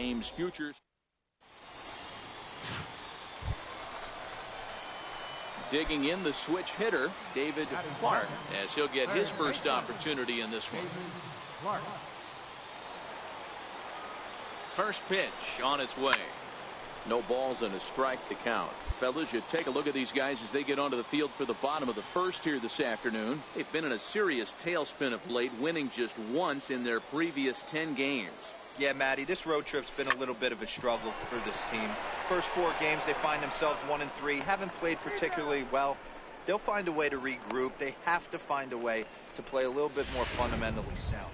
Ames futures. Digging in, the switch hitter, David Clark, as he'll get his first opportunity in this one. First pitch on its way. No balls and a strike to count. Fellas, you take a look at these guys as they get onto the field for the bottom of the first here this afternoon. They've been in a serious tailspin of late, winning just once in their previous 10 games. Yeah, Matty, this road trip's been a little bit of a struggle for this team. First 4 games, they find themselves 1-3. Haven't played particularly well. They'll find a way to regroup. They have to find a way to play a little bit more fundamentally sound.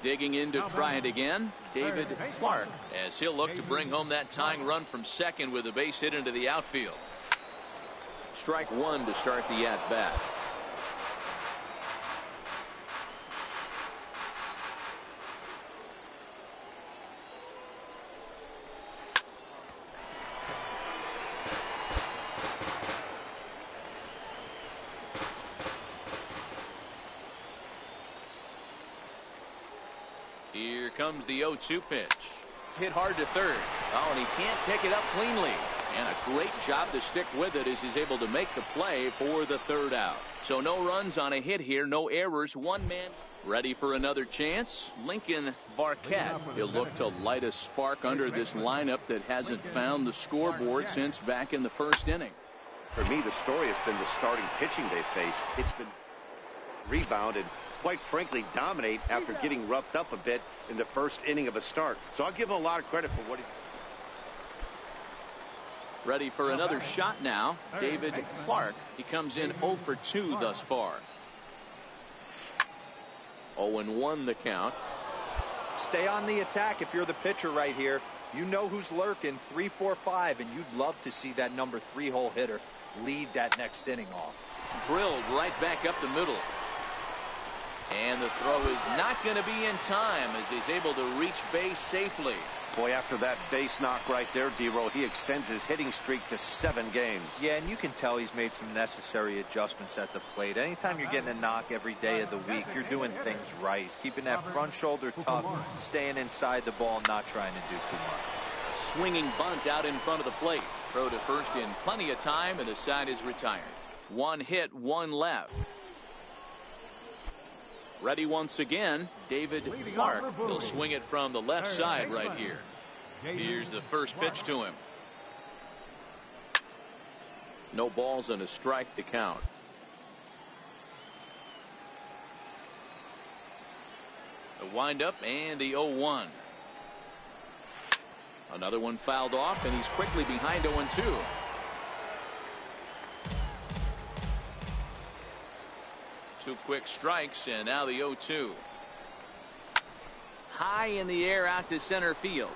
Digging in to try it again, David Clark, as he'll look to bring home that tying run from second with a base hit into the outfield. Strike one to start the at-bat. Here comes the 0-2 pitch. Hit hard to third. Oh, and he can't pick it up cleanly. And a great job to stick with it as he's able to make the play for the third out. So no runs on a hit here, no errors, one man. Ready for another chance? Lincoln Varquette. He'll look to light a spark under this lineup that hasn't found the scoreboard since back in the first inning. For me, the story has been the starting pitching they faced. It's been rebounded, quite frankly, dominate after getting roughed up a bit in the first inning of a start. So I'll give him a lot of credit for what he's. Ready for another shot now, David Clark. He comes in 0 for 2 thus far. 0-1 the count. Stay on the attack if you're the pitcher right here. You know who's lurking, 3, 4, 5, and you'd love to see that number 3-hole hitter lead that next inning off. Drilled right back up the middle. And the throw is not going to be in time as he's able to reach base safely. Boy, after that base knock right there, D-Roll, he extends his hitting streak to 7 games. Yeah, and you can tell he's made some necessary adjustments at the plate. Anytime you're getting a knock every day of the week, you're doing things right. He's keeping that front shoulder tucked, staying inside the ball, not trying to do too much. A swinging bunt out in front of the plate. Throw to first in plenty of time, and the side is retired. 1 hit, 1 left. Ready once again, David Clark. He'll swing it from the left side right here. Here's the first pitch to him. No balls and a strike to count. The windup and the 0-1. Another one fouled off, and he's quickly behind 0-2. Two quick strikes, and now the 0-2. High in the air out to center field.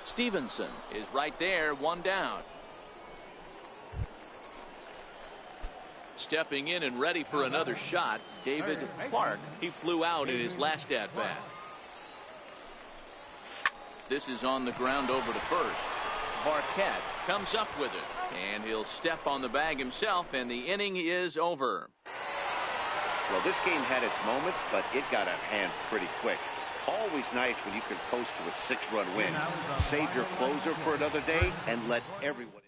Stevenson is right there, 1 down. Stepping in and ready for another shot, David Clark. He flew out in his last at-bat. This is on the ground over to first. Varquette comes up with it, and he'll step on the bag himself, and the inning is over. Well, this game had its moments, but it got out of hand pretty quick. Always nice when you can coast to a 6-run win. Save your closer for another day and let everyone in.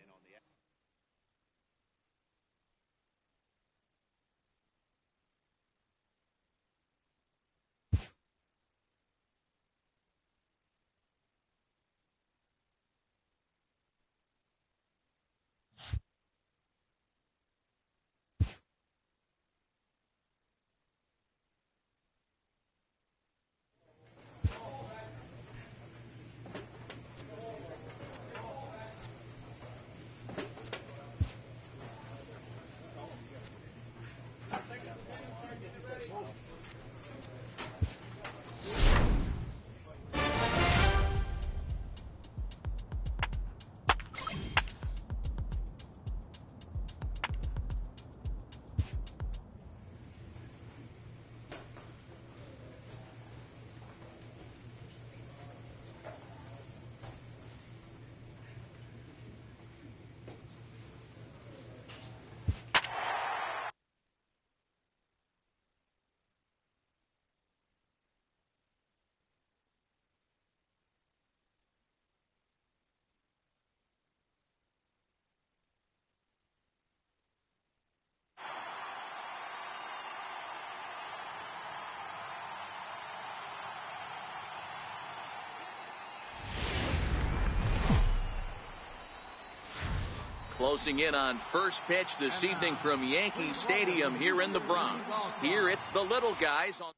Closing in on first pitch this evening from Yankee Stadium here in the Bronx. Here it's the little guys on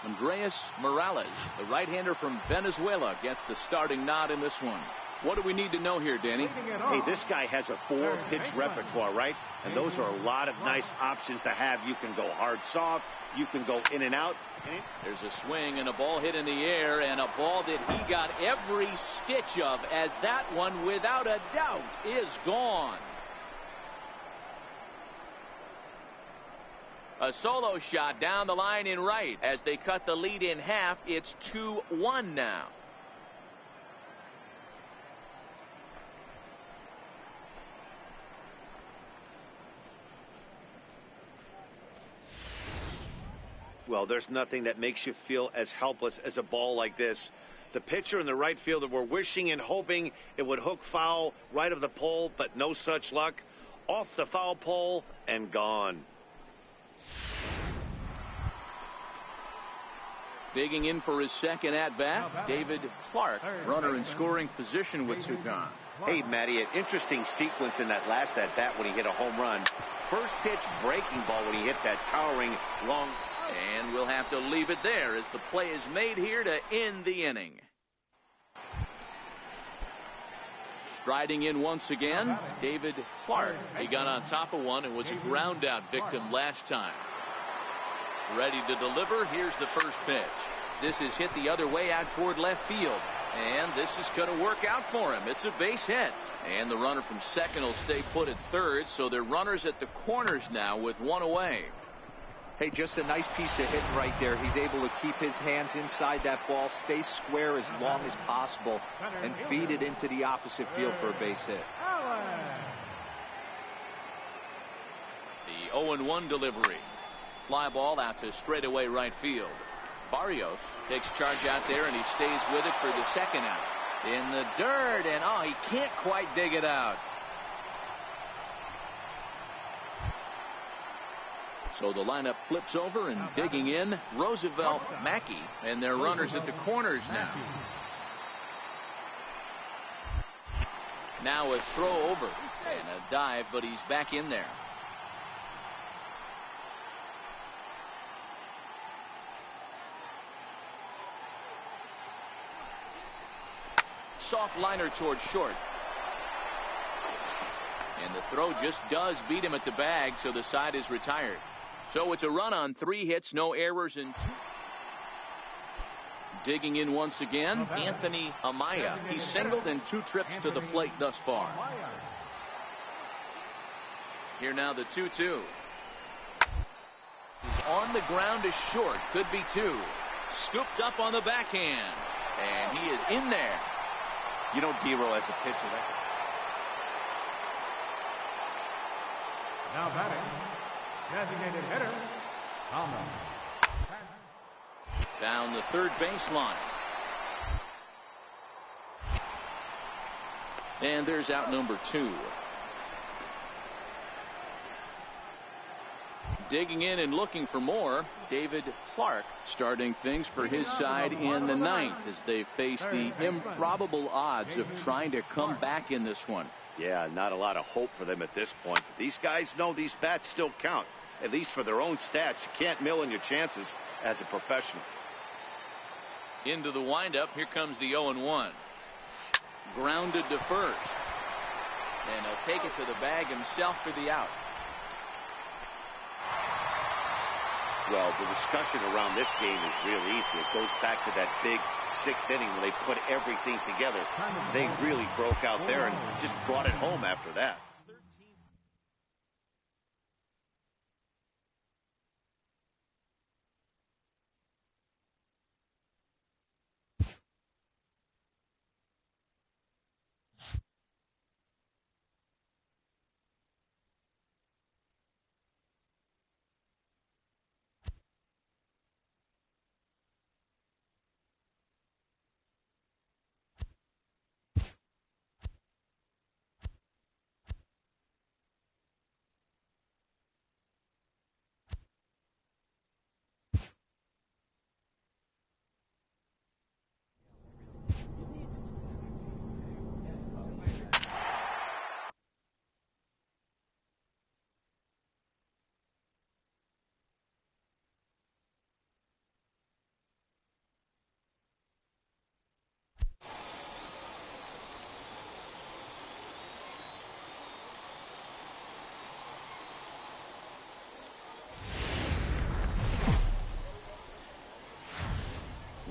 Andres Morales, the right-hander from Venezuela, gets the starting nod in this one. What do we need to know here, Danny? Hey, this guy has a 4-pitch repertoire, right? And those are a lot of nice options to have. You can go hard, soft. You can go in and out. There's a swing and a ball hit in the air, and a ball that he got every stitch of, as that one, without a doubt, is gone. A solo shot down the line in right. As they cut the lead in half, it's 2-1 now. Well, there's nothing that makes you feel as helpless as a ball like this. The pitcher and the right fielder were wishing and hoping it would hook foul right of the pole, but no such luck. Off the foul pole and gone. Digging in for his second at-bat, David Clark, runner in scoring position with two gone. Hey, Matty, an interesting sequence in that last at-bat when he hit a home run. First pitch breaking ball when he hit that towering long. And we'll have to leave it there as the play is made here to end the inning. Striding in once again, David Clark. He got on top of one and was a ground out victim last time. Ready to deliver. Here's the first pitch. This is hit the other way out toward left field. And this is going to work out for him. It's a base hit. And the runner from second will stay put at third. So they're runners at the corners now with one away. Hey, just a nice piece of hitting right there. He's able to keep his hands inside that ball, stay square as long as possible, and feed it into the opposite field for a base hit. The 0-1 delivery. Fly ball out to straightaway right field. Barrios takes charge out there, and he stays with it for the second out. In the dirt, and he can't quite dig it out. So the lineup flips over, and digging in, Roosevelt Mackey, and their runners at the corners now. Now a throw over and a dive, but he's back in there. Soft liner towards short. And the throw just does beat him at the bag, so the side is retired. So it's a run on 3 hits, no errors, and 2. Digging in once again, Anthony Amaya. He's singled in 2 trips to the plate thus far. Here now the 2-2. He's on the ground to short. Could be 2. Scooped up on the backhand. And he is in there. You know, Dero, as a pitcher, now batting, designated hitter, Thomas. Down the third baseline. And there's out number 2. Digging in and looking for more, David Clark starting things for his side in the 9th as they face the improbable odds of trying to come back in this one. Yeah, not a lot of hope for them at this point. But these guys know these bats still count, at least for their own stats. You can't mill in your chances as a professional. Into the windup. Here comes the 0-1. Grounded to first. And he'll take it to the bag himself for the out. Well, the discussion around this game is real easy. It goes back to that big 6th inning when they put everything together. They really broke out there and just brought it home after that.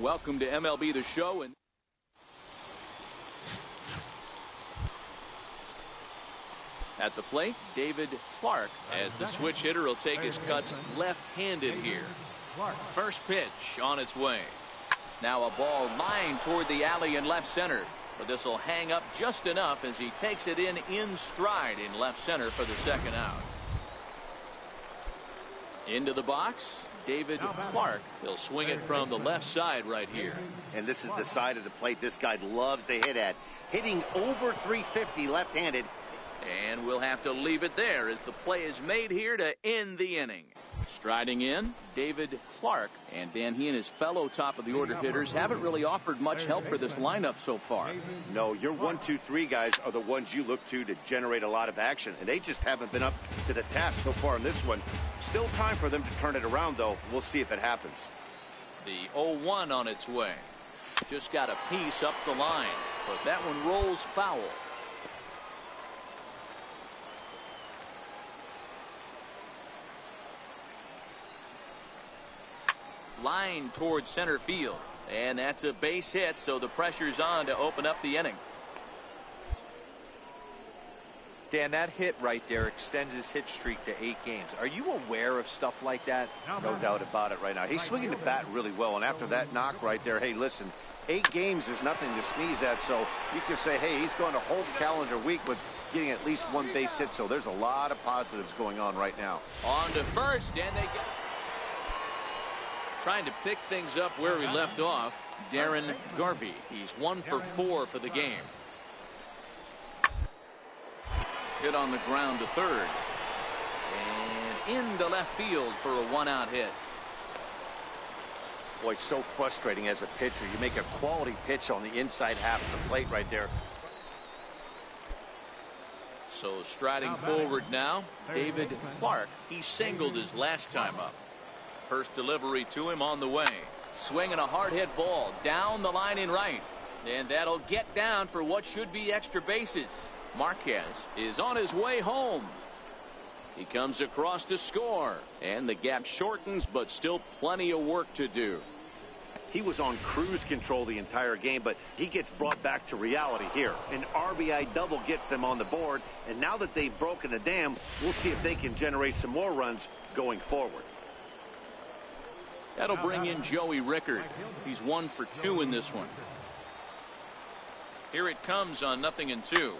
Welcome to MLB The Show. And at the plate, David Clark, as the switch hitter will take his cuts left-handed here. First pitch on its way. Now a ball lined toward the alley in left center. But this will hang up just enough as he takes it in stride in left center for the second out. Into the box, David Clark. He'll swing it from the left side right here. And this is the side of the plate this guy loves to hit at. Hitting over 350 left-handed. And we'll have to leave it there as the play is made here to end the inning. Striding in, David Clark, and then he and his fellow top-of-the-order hitters haven't really offered much help for this lineup so far. No, your 1, 2, 3 guys are the ones you look to generate a lot of action, and they just haven't been up to the task so far in this one. Still time for them to turn it around, though. We'll see if it happens. The 0-1 on its way. Just got a piece up the line, but that one rolls foul. Line towards center field, and that's a base hit, so the pressure's on to open up the inning. Dan, that hit right there extends his hit streak to 8 games. Are you aware of stuff like that? No doubt about it right now. He's swinging the bat really well, and after that knock right there, hey, listen, 8 games is nothing to sneeze at, so you can say, hey, he's going a whole calendar week with getting at least 1 base hit, so there's a lot of positives going on right now. On to first, and they get... Trying to pick things up where we left off, Darren Garvey. He's 1 for 4 for the game. Hit on the ground to third. And into left field for a 1-out hit. Boy, so frustrating as a pitcher. You make a quality pitch on the inside half of the plate right there. So striding forward now, David Clark. He singled his last time up. First delivery to him on the way. Swinging a hard hit ball down the line in right. And that'll get down for what should be extra bases. Marquez is on his way home. He comes across to score. And the gap shortens, but still plenty of work to do. He was on cruise control the entire game, but he gets brought back to reality here. An RBI double gets them on the board. And now that they've broken the dam, we'll see if they can generate some more runs going forward. That'll bring in Joey Rickard. He's 1 for 2 in this one. Here it comes on 0-2.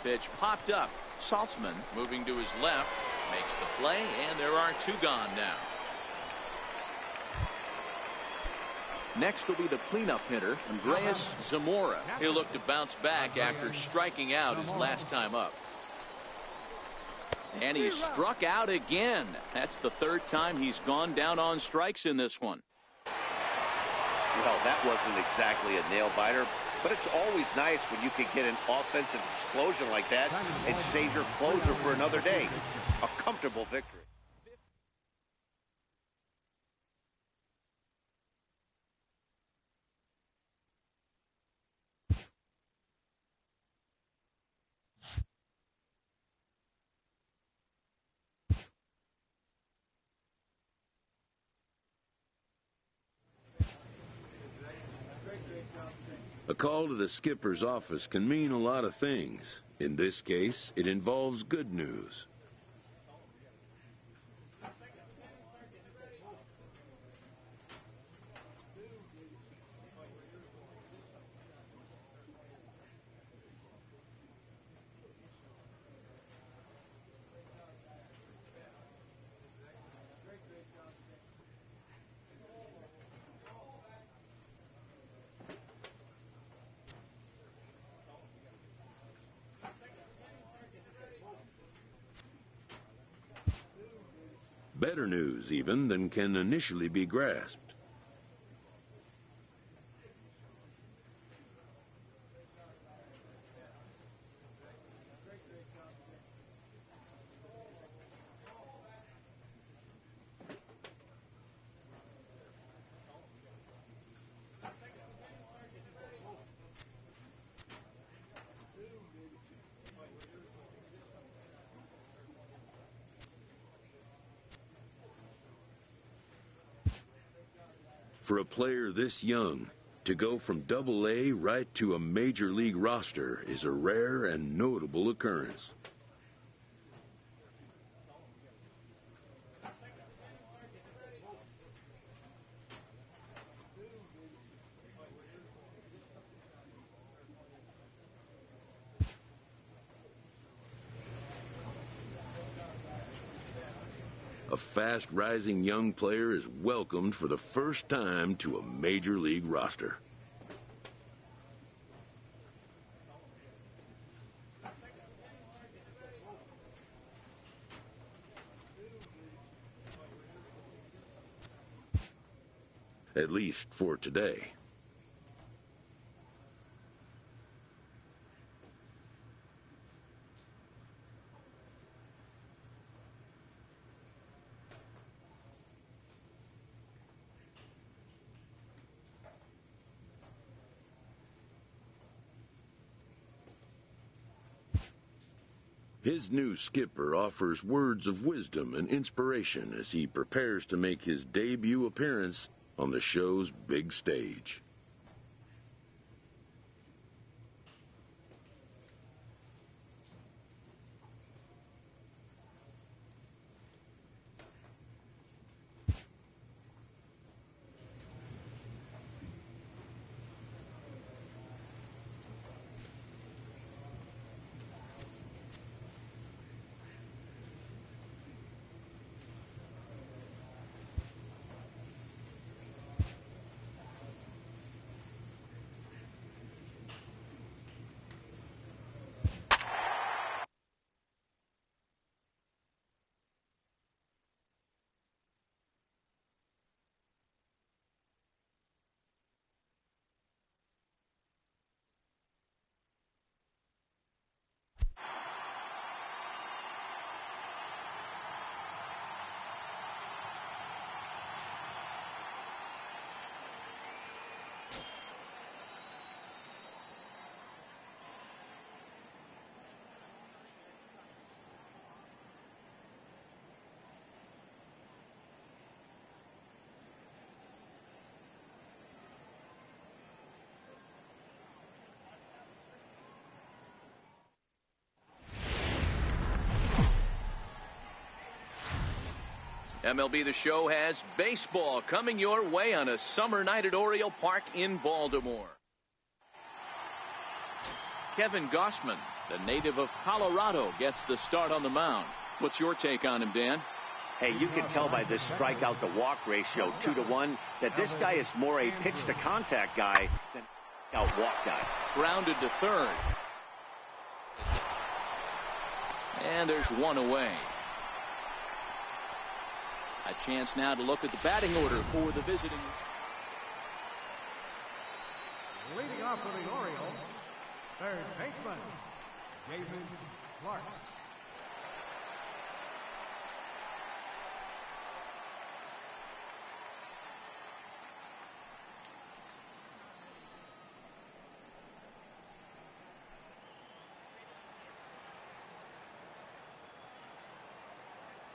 Pitch popped up. Saltzman moving to his left makes the play, and there are 2 gone now. Next will be the cleanup hitter, Andreas Zamora. He'll look to bounce back after striking out his last time up. And he struck out again. That's the 3rd time he's gone down on strikes in this one. Well, that wasn't exactly a nail-biter, but it's always nice when you can get an offensive explosion like that and save your closer for another day. A comfortable victory. A call to the skipper's office can mean a lot of things. In this case, it involves good news. Better news, even, than can initially be grasped. For a player this young, to go from Double-A right to a major league roster is a rare and notable occurrence. A fast-rising young player is welcomed for the first time to a major league roster. At least for today. His new skipper offers words of wisdom and inspiration as he prepares to make his debut appearance on the show's big stage. MLB The Show has baseball coming your way on a summer night at Oriole Park in Baltimore. Kevin Gossman, the native of Colorado, gets the start on the mound. What's your take on him, Dan? Hey, you can tell by this strikeout to walk ratio 2-to-1 that this guy is more a pitch to contact guy than a walk guy. Grounded to third. And there's one away. A chance now to look at the batting order for the visiting. Leading off for the Orioles, third baseman, David Clark.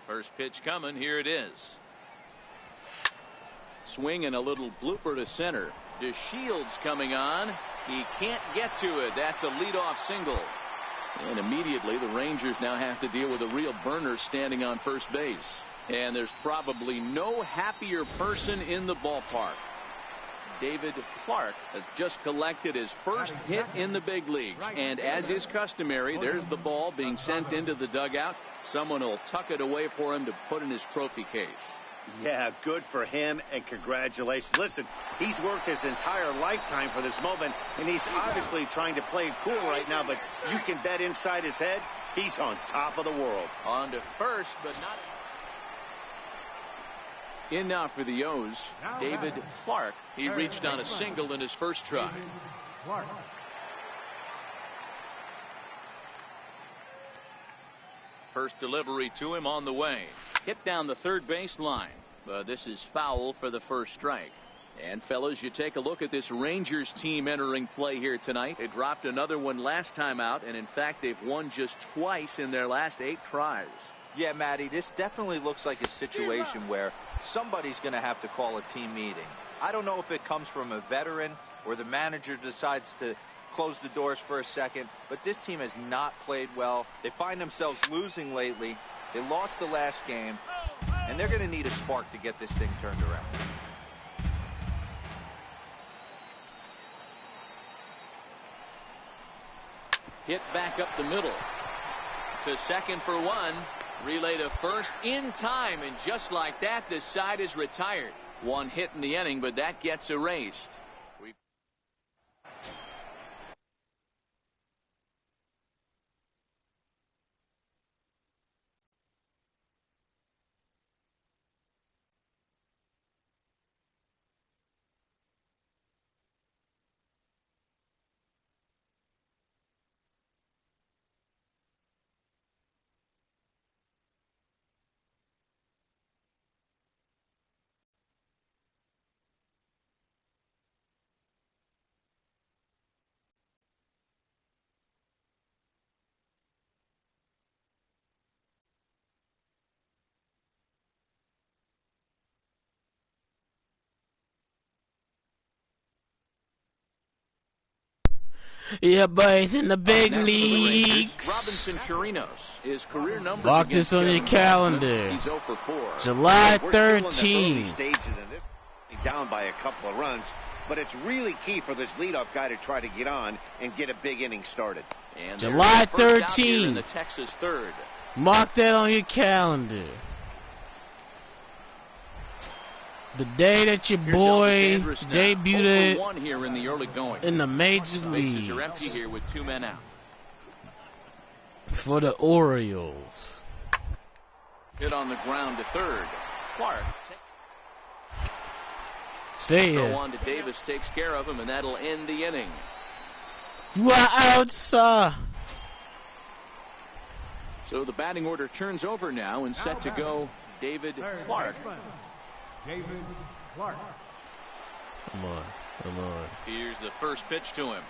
First pitch coming. Here it is. Swing and a little blooper to center. DeShields coming on. He can't get to it. That's a leadoff single. And immediately the Rangers now have to deal with a real burner standing on first base. And there's probably no happier person in the ballpark. David Clark has just collected his first hit in the big leagues. And as is customary, there's the ball being sent into the dugout. Someone will tuck it away for him to put in his trophy case. Yeah, good for him, and congratulations. Listen, he's worked his entire lifetime for this moment, and he's obviously trying to play it cool right now, but you can bet inside his head, he's on top of the world. On to first, but not... In now for the O's, David Clark. He reached on a single in his first try. First delivery to him on the way. Hit down the third base line. But this is foul for the first strike. And fellas, you take a look at this Rangers team entering play here tonight. They dropped another one last time out, and in fact they've won just twice in their last 8 tries. Yeah, Matty, this definitely looks like a situation where somebody's going to have to call a team meeting. I don't know if it comes from a veteran or the manager decides to close the doors for a second, but this team has not played well. They find themselves losing lately. They lost the last game, and they're going to need a spark to get this thing turned around. Hit back up the middle. To second for one. Relay to first in time, and just like that, this side is retired. One hit in the inning, but that gets erased. Yeah, boys, in the big leagues. Robinson Chirinos, his career numbers. Mark this on your calendar. He's 0 for 4. July We're still in the 13th. early stages of this, down by a couple of runs, but it's really key for this leadoff guy to try to get on and get a big inning started. And July first out here in 13th. the Texas third. Mark that on your calendar. The day that your boy debuted one here in the early going. in the major Bases leagues are empty here with 2 men out. for the Orioles. Hit on the ground to third. Clark. Say Throw it. on to Davis, takes care of him, and that'll end the inning. You are out, sir. So the batting order turns over now, and set to go David Third Clark. baseman, David Clark. Come on. Come on. Here's the first pitch to him.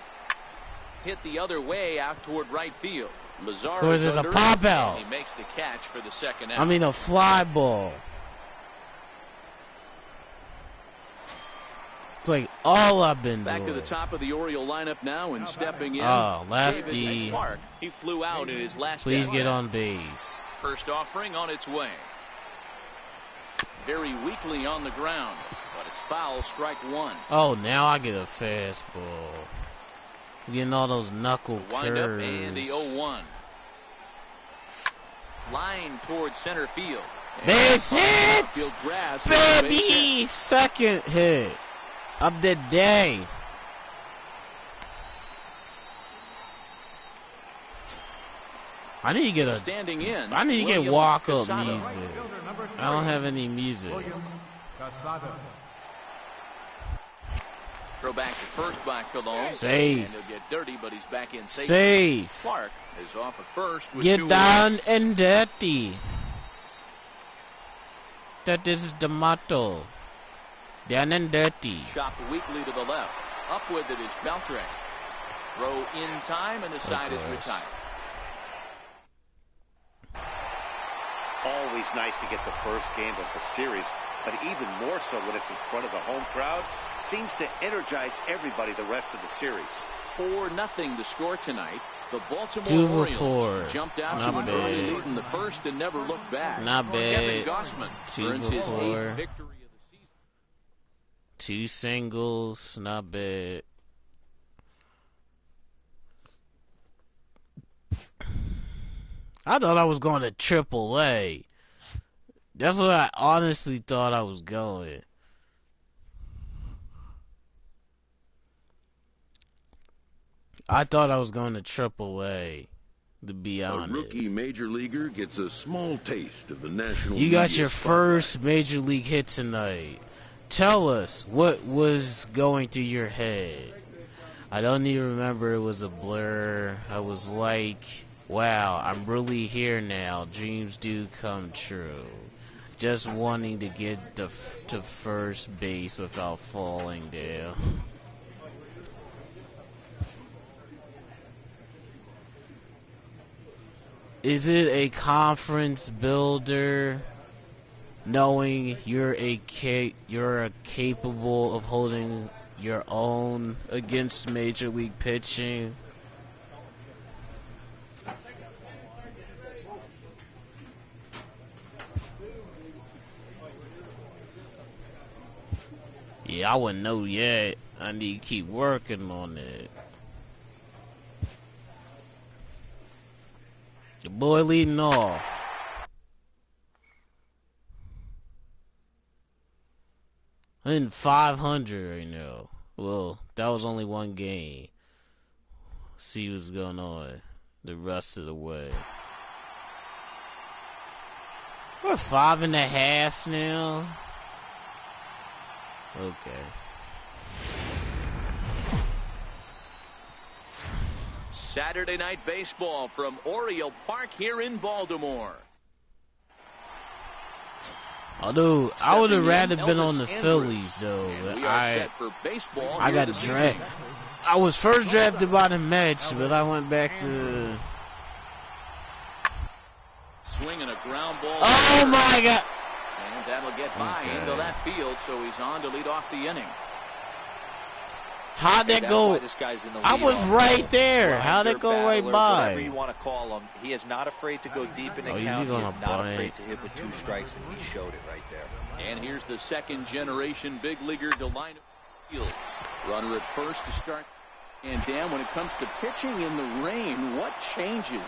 Hit the other way out toward right field. Lazar Of course, is it's a under, pop out. and he makes the catch for the second out. I mean, a fly ball. It's like all I've been Back doing. to the top of the Oriole lineup now, and stepping in. Oh, David lefty. Clark. He flew out in his last Please at get bat. on base. First offering on its way. Very weakly on the ground, but it's foul, strike one. Oh, now I get a fastball. I'm getting all those knuckle Wind up and the curves. 0-1. Line towards center field. And Base hit! outfield grass is a base hit. Baby! Second hit of the day. I need to get a. Standing in. I need to get William walk-up Casado. music. Fielder number 3, I don't have any music. William Casado. Throw back to first by Colon. Safe. And he'll get dirty, but he's back in safe. Safe. Clark is off at first with Get 2 down away. and dirty. That is the motto. Down and dirty. Chopped weakly to the left. Up with it is Beltran. Throw in time, and the side is course. retired. Always nice to get the first game of the series, but even more so when it's in front of the home crowd. Seems to energize everybody the rest of the series. 4-0 the score tonight. The Baltimore 2 for Orioles 4. jumped out Not to an early bad. lead in the first and never looked back. Not Kevin bad. Gossman 2 earns for his 4. 8th victory of the season. 2 singles. Not bad. I thought I was going to AAA. That's what I honestly thought I was going. I thought I was going to AAA, to be A honest. rookie major leaguer gets a small taste of the national You got media your spotlight. first major league hit tonight. Tell us what was going through your head. I don't even remember, it was a blur. I was like, wow, I'm really here now. Dreams do come true. Just wanting to get to first base without falling down. Is it a conference builder? knowing you're capable of holding your own against major league pitching. Yeah, I wouldn't know yet. I need to keep working on it. The boy leading off. I'm in 500 right now. Well, that was only one game. See what's going on the rest of the way. We're 5.5 now. Okay. Saturday Night Baseball from Oriole Park here in Baltimore. Although I would have rather been on the Phillies, though. I got drafted. I was first drafted by the Mets, but I went back to. Swinging a ground ball. Oh my God! And that'll get by into that field, so he's on to lead off the inning. How'd that go? I was right there. How'd that go right by? Whatever you want to call him, he is not afraid to go deep in the count. He is not afraid to hit with 2 strikes, and he showed it right there. And here's the second-generation big leaguer Delino Fields. Runner at first to start. And Dan, when it comes to pitching in the rain, what changes?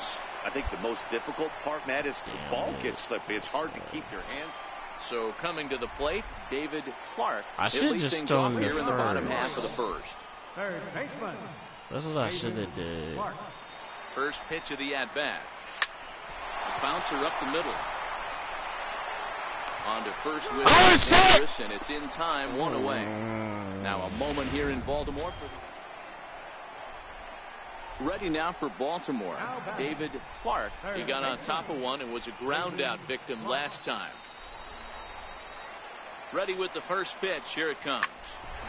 I think the most difficult part, Matt, is the ball gets slippery. It's hard to keep your hands. So coming to the plate, David Clark. I should just thrown here the in the bottom half of the first. Third baseman. That's what I should have did. First pitch of the at-bat. Bouncer up the middle. On to first with Davis, and it's in time, 1 away. Now a moment here in Baltimore. Ready now for Baltimore. David Clark. He got on top of one and was a ground out victim last time. Ready with the first pitch. Here it comes.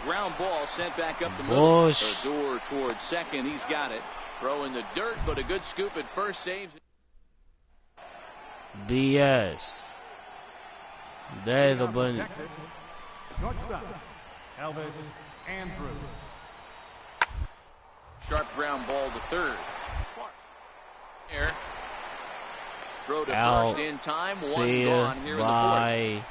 Ground ball sent back up the middle. Door towards second. He's got it. Throw in the dirt, but a good scoop at first saves. BS. That is a bunch. Shortstop, Elvis Andrews. Sharp ground ball to third. Here. Throw to first in time. One gone here in the fourth.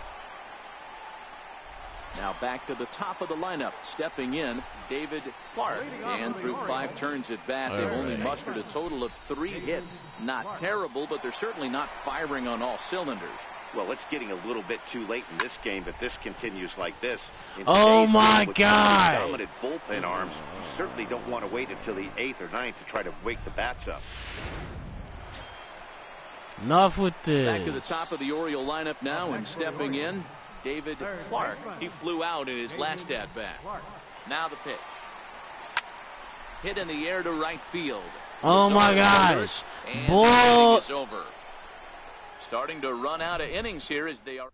Now back to the top of the lineup. Stepping in, David Clark. And through 5 turns at bat, they've only mustered a total of 3 hits. Not terrible, but they're certainly not firing on all cylinders. Well, it's getting a little bit too late in this game, but this continues like this. Oh my God! Dominant bullpen arms. You certainly don't want to wait until the 8th or 9th to try to wake the bats up. Enough with this. Back to the top of the Oriole lineup now, and stepping in, David Clark. He flew out in his last at-bat. Now the pitch. Hit in the air to right field. Oh my gosh. Ball is over. Starting to run out of innings here as they are.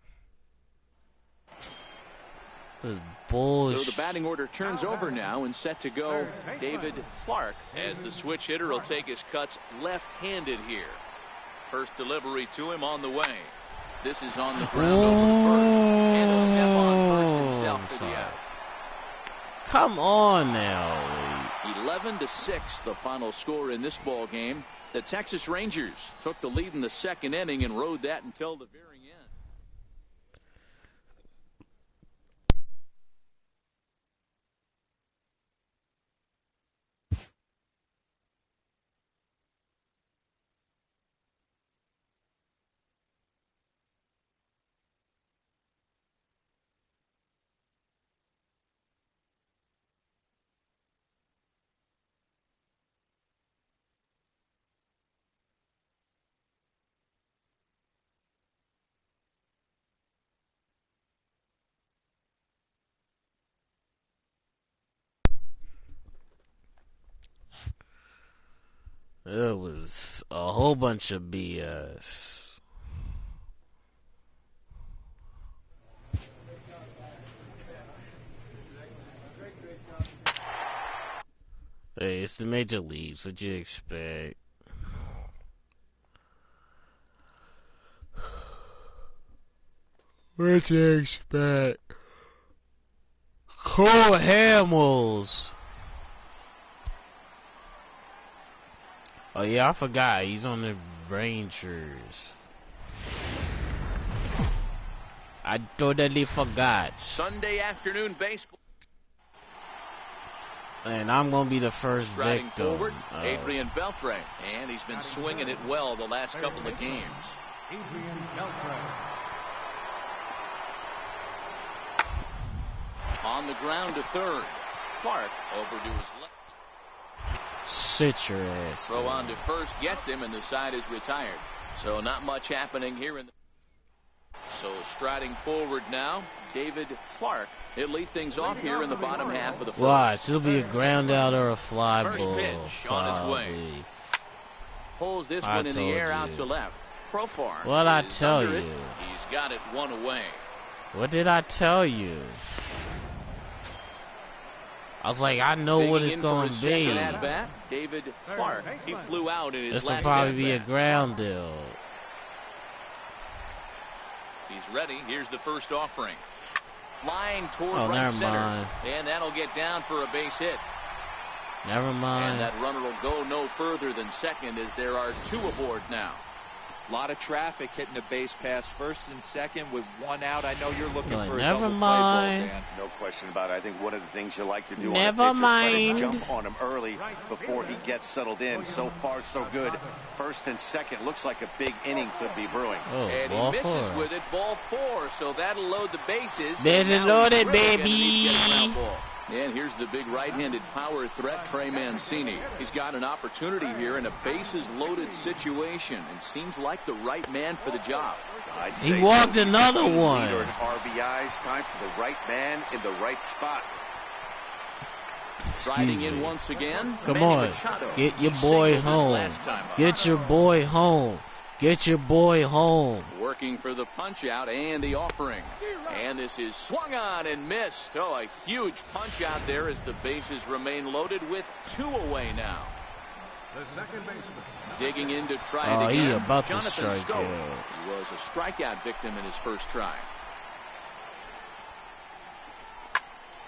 This bullshit. So the batting order turns over now and set to go David Clark as the switch hitter will take his cuts left-handed here. First delivery to him on the way. This is on the ground over first. And he'll step on first himself for the out. Come on now. 11-6 the final score in this ball game. The Texas Rangers took the lead in the second inning and rode that until the very end. It was a whole bunch of BS. Hey, it's the major leagues. What'd you expect? What you expect? Cole Hamels. Oh yeah, I forgot. He's on the Rangers. I totally forgot. Sunday afternoon baseball. And I'm gonna be the first Riding victim. forward, Adrian Beltre, and he's been swinging it well the last couple of games. Adrian Beltre. On the ground to third. Clark over to his left. Sit your ass. Throw on to first, gets him, and the side is retired. So not much happening here in the... So striding forward now, David Clark. He'll lead things off here in the bottom half of the first. Watch, it'll be a ground out or a fly First ball. pitch on its way. Pulls this one in the air out to left. Profar. What'd I tell you? He's got it one away. What did I tell you? I was like, I know what it's going to be. At bat, David Clark. He flew out in his This last will probably be a at-bat. ground deal. He's ready. Here's the first offering. Line toward Oh, right never center. mind. And that'll get down for a base hit. Never mind. And that runner will go no further than second as there are two aboard now. A lot of traffic hitting the base pass first and second with one out. I know you're looking Like, for a never double mind. play ball, Dan. No question about it. I think one of the things you like to do Never on a pitcher mind. is try to jump on him early before he gets settled in. So far, so good. First and second looks like a big inning could be brewing. Oh, And he ball misses four. with it, ball four. So that'll load the bases. Bases And now he's loaded, driven, baby. and he's getting ground ball. And here's the big right-handed power threat, Trey Mancini. He's got an opportunity here in a bases-loaded situation and seems like the right man for the job. I'd He say walked so. another Team one. leader in RBIs. Time for the right man in the right spot. Excuse Riding in me. once again. Come Manny on. Machado. Get your He boy singled his home. last time up. Get your boy home. Get your boy home. Working for the punch out and the offering. And this is swung on and missed. Oh, a huge punch out there as the bases remain loaded with two away now. The second baseman. Digging in to try Oh, it he again. about to Jonathan strike Stowe. out. He was a strikeout victim in his first try.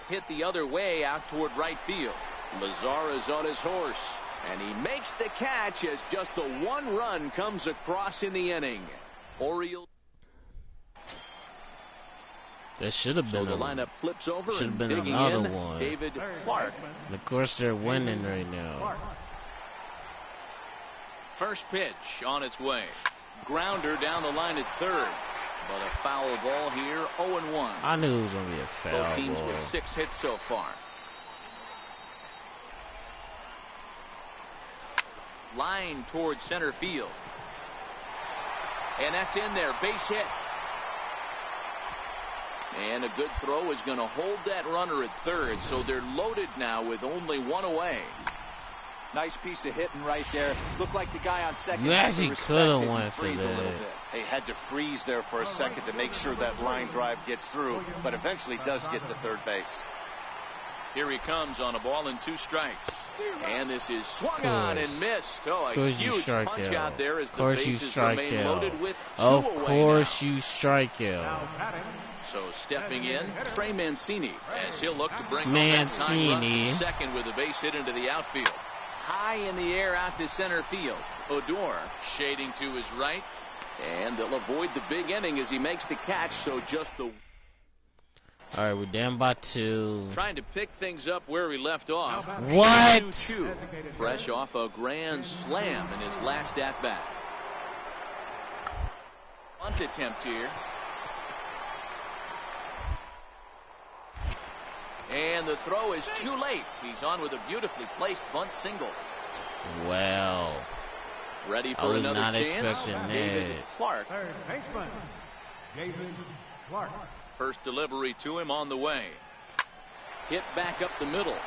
Hit the other way out toward right field. Lazar is on his horse. And he makes the catch as just the one run comes across in the inning. Orioles. That should have So been the a lineup flips over Should have and been digging another in, one. David Clark. And of course, they're winning right now. First pitch on its way. Grounder down the line at third. But a foul ball here, 0-1. I knew it was going to be a foul Both teams ball. with 6 hits so far. Line towards center field. And that's in there. Base hit. And a good throw is going to hold that runner at third. So they're loaded now with only one away. Nice piece of hitting right there. Looked like the guy on second. You had to actually respect coulda it and went for freeze a little that. bit. They had to freeze there for a second to make sure that line drive gets through, but eventually does get to third base. Here he comes on a ball and 2 strikes. And this is swung on and missed. Oh, a Course you huge strike punch out. out there as the Course you bases strike remain out. loaded with 2 Of away course now. you strike out. Now batting. So stepping in, Trey Mancini, as he'll look to bring Mancini. home that tying run to second with a base hit into the outfield. High in the air out to center field. Odor shading to his right. And they'll avoid the big inning as he makes the catch. So just the... All right, we're down by 2. Trying to pick things up where he left off. What? 2-2. Fresh off a grand slam in his last at-bat. Bunt attempt here. And the throw is too late. He's on with a beautifully placed bunt single. Well, Ready for I was another not chance. expecting David that. Clark. Third baseman. David Clark. First delivery to him on the way. Hit back up the middle.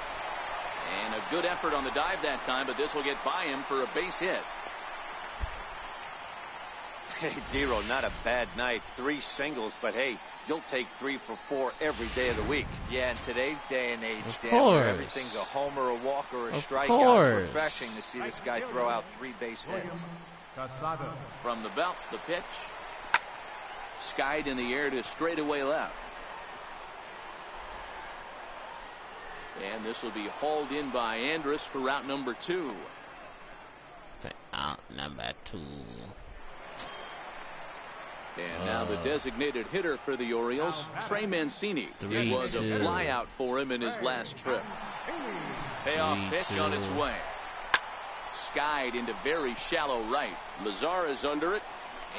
And a good effort on the dive that time, but this will get by him for a base hit. Hey, Zero, not a bad night. 3 singles, but hey, you'll take 3 for 4 every day of the week. Yeah, in today's day and age, Of Dan, where course. everything's a homer, a walk, or a Of strikeout, course. it's refreshing to see this guy throw out 3 base hits. Casado. From the belt, the pitch. Skied in the air to straightaway left. And this will be hauled in by Andrus for route number 2. Out number 2. And now the designated hitter for the Orioles, Trey Mancini. It was a flyout for him in his last trip. Payoff pitch on its way. Skied into very shallow right. Lazar is under it,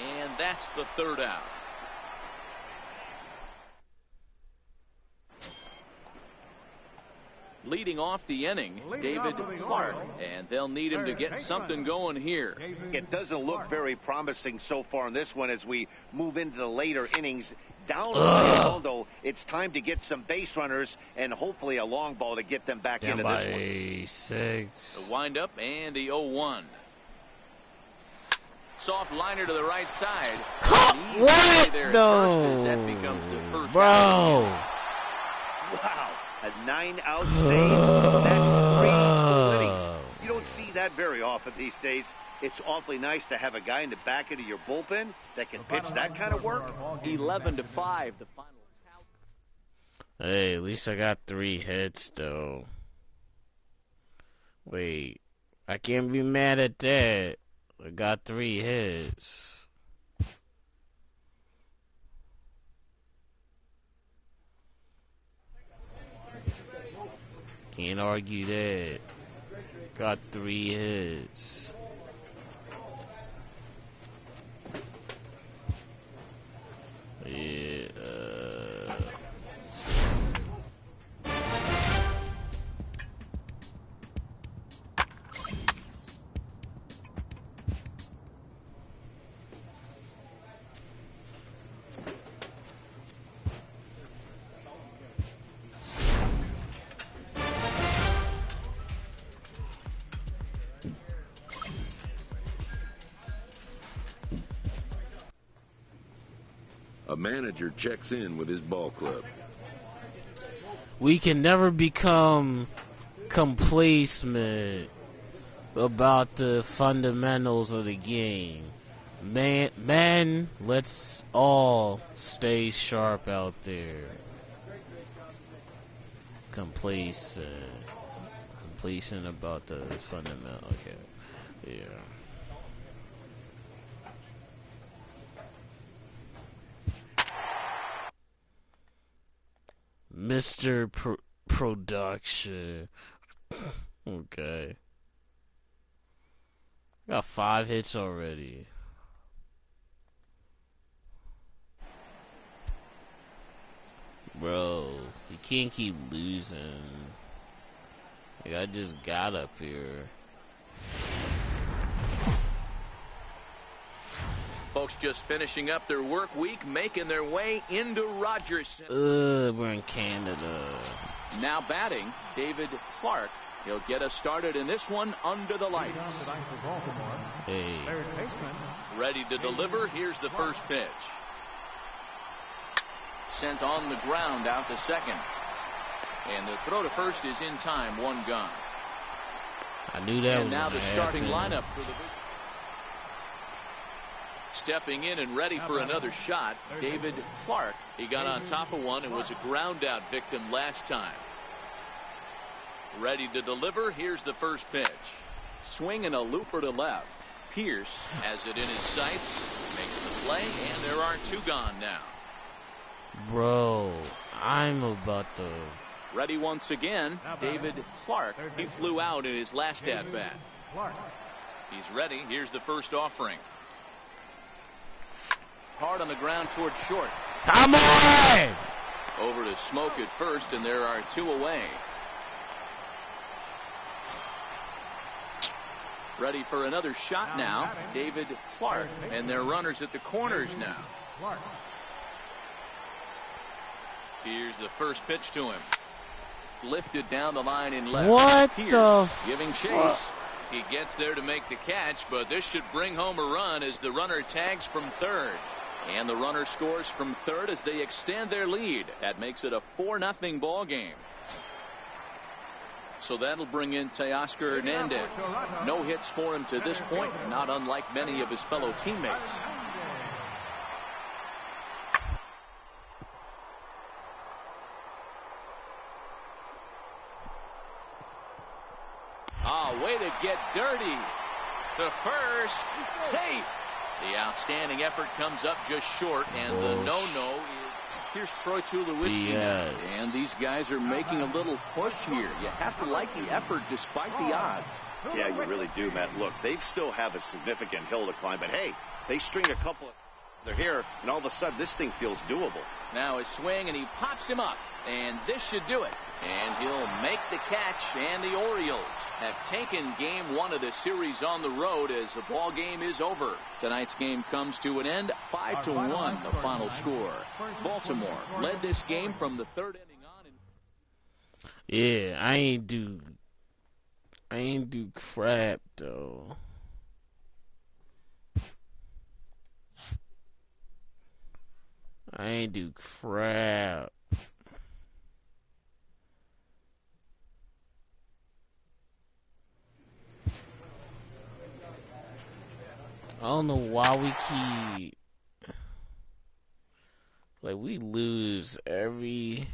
and that's the 3rd out. Leading off the inning, David Clark, and they'll need him to get something going here. It doesn't look very promising so far in this one as we move into the later innings. Down though, it's time to get some base runners and hopefully a long ball to get them back into this one. 6. The windup and the 0-1. Soft liner to the right side. What? No. That becomes the first bro. Out. Wow. A 9-out save. That's 3 full innings. You don't see that very often these days. It's awfully nice to have a guy in the back end of your bullpen that can pitch that kind of work. 11-5, the final count. Hey, at least I got 3 hits, though. Wait, I can't be mad at that. I got 3 hits. Can't argue that. Got 3 hits. Yeah. A manager checks in with his ball club. We can never become complacent about the fundamentals of the game. Man, let's all stay sharp out there. Complacent about the fundamental. Okay, yeah. Mr. Production. Okay. Got 5 hits already. Bro, you can't keep losing. Like, I just got up here. Folks just finishing up their work week, making their way into Rogers Center. We're in Canada. Now batting, David Clark. He'll get us started in this one under the lights. Hey. Ready to deliver. Here's the first pitch. Sent on the ground out to second. And the throw to first is in time. 1 gone. I knew that was now the starting lineup for the stepping in and ready for another shot, David Clark. He got on top of one and was a ground out victim last time. Ready to deliver. Here's the first pitch. Swing and a looper to left. Pierce has it in his sights, makes the play, and there are 2 gone now. Bro, I'm about to... Ready once again, David Clark. He flew out in his last at-bat. He's ready. Here's the first offering. Hard on the ground towards short. Come on! Over to Smoke at first, and there are 2 away. Ready for another shot now, David Clark. And they're runners at the corners now. Here's the first pitch to him. Lifted down the line in left. What Pierce the giving chase. He gets there to make the catch, but this should bring home a run as the runner tags from third. And the runner scores from third as they extend their lead. That makes it a 4-0 ball game. So that'll bring in Teoscar Hernandez. No hits for him to this point, not unlike many of his fellow teammates. get dirty. To first. Safe. The outstanding effort comes up just short, and the no-no is... Here's Troy Tulowitzki. Yes. And these guys are making a little push here. You have to like the effort despite the odds. Yeah, you really do, Matt. Look, they still have a significant hill to climb, but hey, they string a couple of... They're here, and all of a sudden this thing feels doable. Now his swing, and he pops him up, and this should do it. And he'll make the catch, and the Orioles have taken game one of the series on the road as the ball game is over. Tonight's game comes to an end, 5-1 the final score. Baltimore led this game from the third inning on. Yeah, I ain't do crap though. I ain't do crap. I don't know why we keep... Like, we lose every...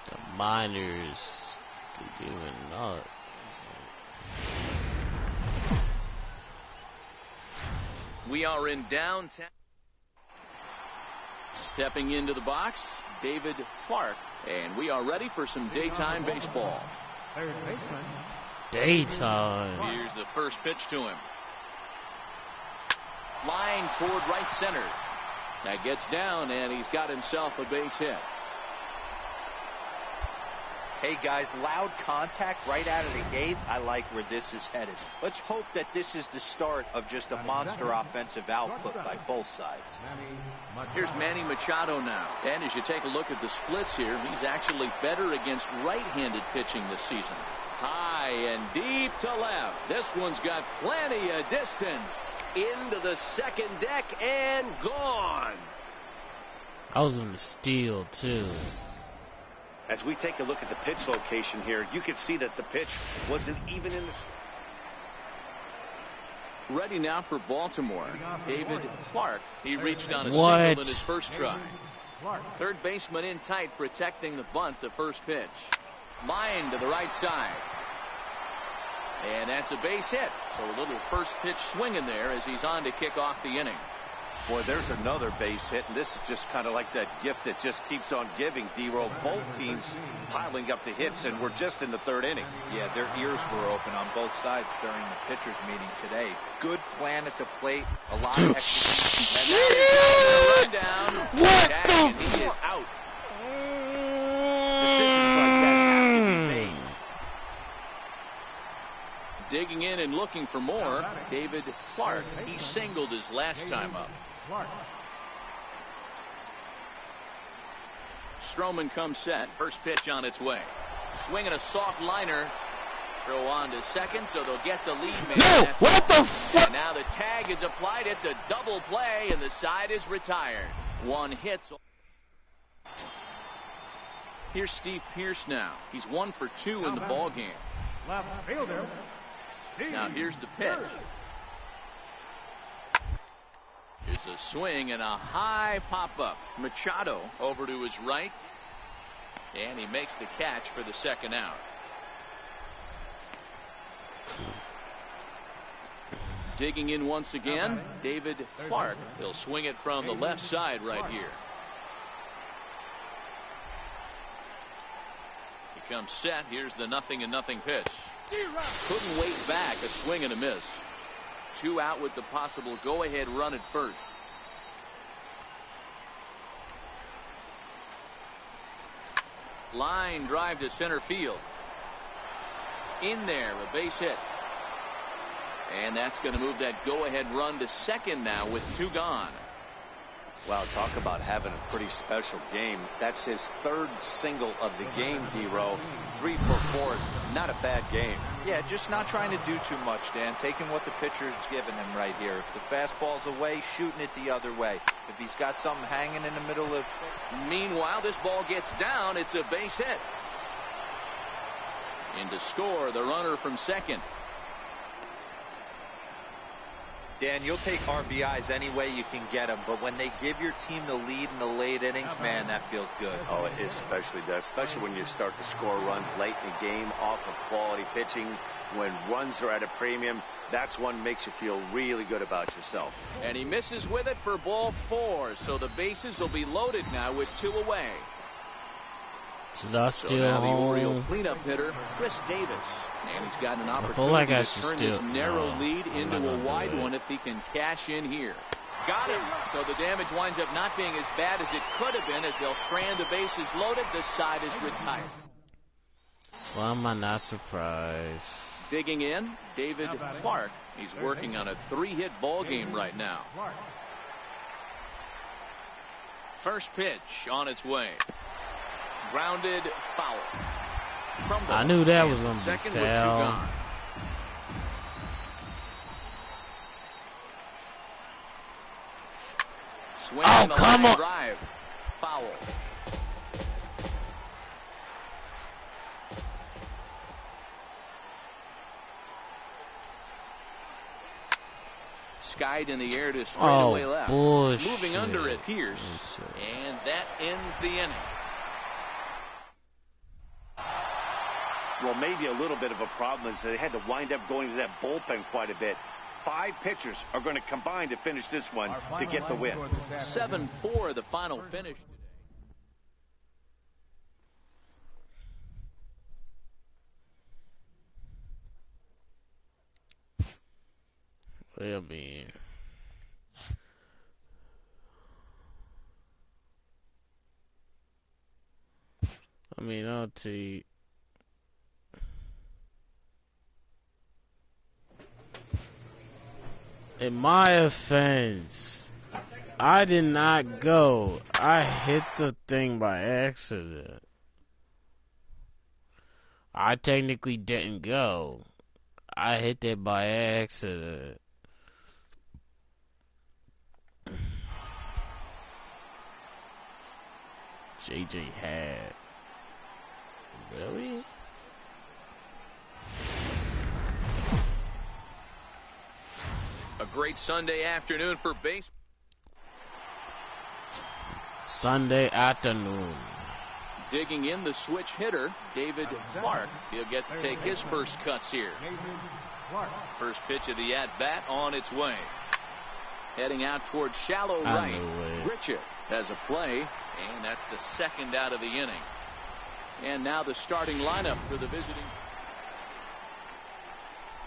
The minors to doing nuts. We are in downtown. Stepping into the box, David Clark, and we are ready for some daytime baseball. Third baseman. Daytime. Here's the first pitch to him. Line toward right center. That gets down, and he's got himself a base hit. Hey guys, loud contact right out of the gate. I like where this is headed. Let's hope that this is the start of just a monster offensive output by both sides. Here's Manny Machado now. And as you take a look at the splits here, he's actually better against right-handed pitching this season. High and deep to left. This one's got plenty of distance. Into the second deck and gone. I was gonna steal too. As we take a look at the pitch location here, you can see that the pitch wasn't even in the... Ready now for Baltimore. David Clark. He reached on a What? single in his first try. Third baseman in tight, protecting the bunt, the first pitch. Line to the right side. And that's a base hit. So a little first pitch swing in there as he's on to kick off the inning. Boy, there's another base hit, and this is just kind of like that gift that just keeps on giving, D-Roll. Both teams piling up the hits, and we're just in the third inning. Yeah, their ears were open on both sides during the pitchers meeting today. Good plan at the plate, a lot of execution. And now he's got the rundown. What Jack, the and he is out. Decisions like that have to be made. Digging in and looking for more, David Clark. He singled his last time up. Stroman comes set. First pitch on its way. Swinging a soft liner. Throw on to second, so they'll get the lead man. No! What the fuck? And now the tag is applied. It's a double play, and the side is retired. One hit. Here's Steve Pearce now. He's 1 for 2 in the ball game. Left fielder. Now here's the pitch. Here's a swing and a high pop-up. Machado over to his right. And he makes the catch for the second out. Digging in once again, David Clark. He'll swing it from the left side right here. He comes set. Here's the 0-0 pitch. Couldn't wait back. A swing and a miss. 2 out with the possible go-ahead run at first. Line drive to center field. In there, a base hit. And that's going to move that go-ahead run to second now with 2 gone. Wow, talk about having a pretty special game. That's his 3rd single of the game, D-Row. 3 for 4. Not a bad game. Yeah, just not trying to do too much, Dan. Taking what the pitcher's giving him right here. If the fastball's away, shooting it the other way. If he's got something hanging in the middle of... Meanwhile, this ball gets down. It's a base hit. In to score, the runner from second. Dan, you'll take RBIs any way you can get them, but when they give your team the lead in the late innings, man, that feels good. Oh, it especially does, especially when you start to score runs late in the game off of quality pitching. When runs are at a premium, that's one makes you feel really good about yourself. And he misses with it for ball 4, so the bases will be loaded now with 2 away. Should I So steal now the Oriole home? cleanup hitter, Chris Davis. And he's got an feel opportunity like I to should turn steal. this narrow No, lead I'm into not a gonna do wide it. one if he can cash in here. Got him. So the damage winds up not being as bad as it could have been as they'll strand the bases loaded. This side is retired. Why am I not surprised? Digging in, David Clark. He's working on a 3-hit ball game right now. First pitch on its way. Grounded foul. Trumbo I knew that was stands gonna at be second with 2 foul. gone. Swing Oh, and a come line on. drive. Foul. Skied in the air to straightaway left. Bullshit. Moving under it, Pierce. Bullshit. And that ends the inning. Well, maybe a little bit of a problem is they had to wind up going to that bullpen quite a bit. 5 pitchers are going to combine to finish this one to get the win. 7-4 the final finish today. I mean, I'll tell you. In my offense, I did not go. I hit the thing by accident. I technically didn't go. I hit it by accident. JJ had. Really? A great Sunday afternoon for baseball. Sunday afternoon. Digging in the switch hitter, David Clark. He'll get to take his first cuts here. First pitch of the at-bat on its way. Heading out towards shallow right. Richard has a play, and that's the second out of the inning. And now the starting lineup for the visiting.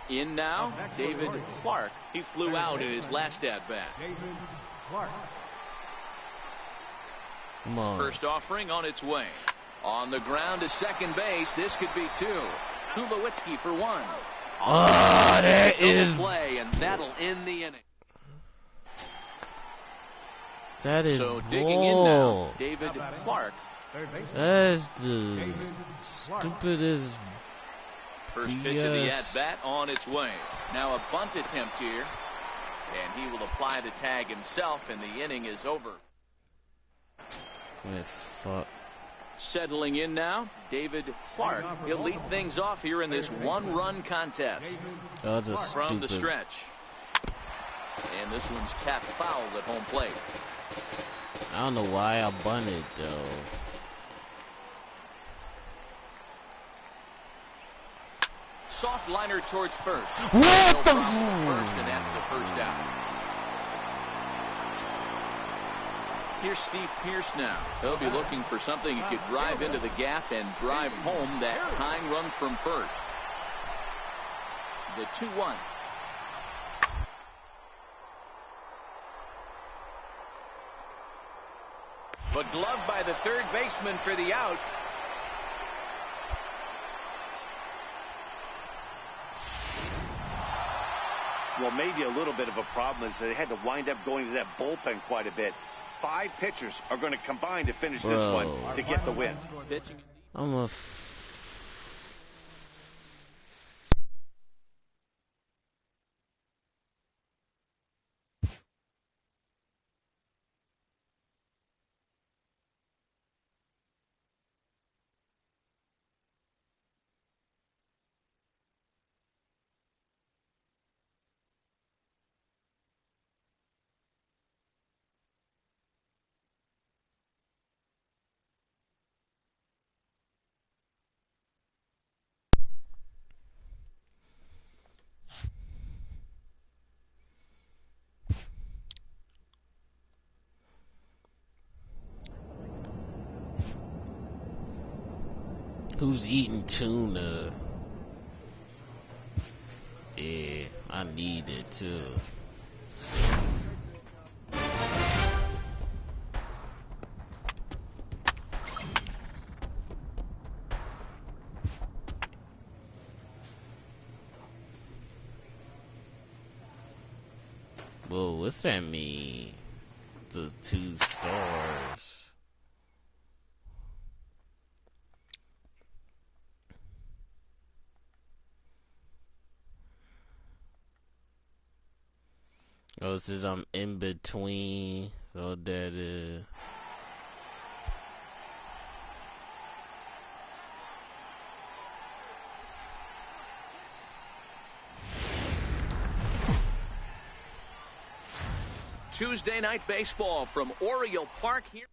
In now, David Clark. He flew out in his last at-bat. Come on. First offering on its way. On the ground to second base. This could be 2. Tulowitzki for 1. Oh, that is play, and that'll end the inning. that is So digging in now, David Clark. That is the stupidest. First pitch of the at-bat on its way. Now a bunt attempt here, and he will apply the tag himself, and the inning is over. Fuck. Settling in now, David Clark. He'll lead things off here in this 1-run contest. That was a From the stupid. stretch. And this one's tapped foul at home plate. I don't know why I bunted though. Soft liner towards first. What No the problem at first, and that's the first out. Here's Steve Pierce now. He'll be looking for something he could drive into the gap and drive home that tying run from first. The 2-1. But gloved by the third baseman for the out. Well, maybe a little bit of a problem is they had to wind up going to that bullpen quite a bit. 5 pitchers are going to combine to finish this one to get the win. I'm a Who's eating tuna? Yeah, I need it too. Whoa, what's that mean? The 2 stars. Oh, it says I'm in between. Oh, that is. Tuesday night baseball from Oriole Park here.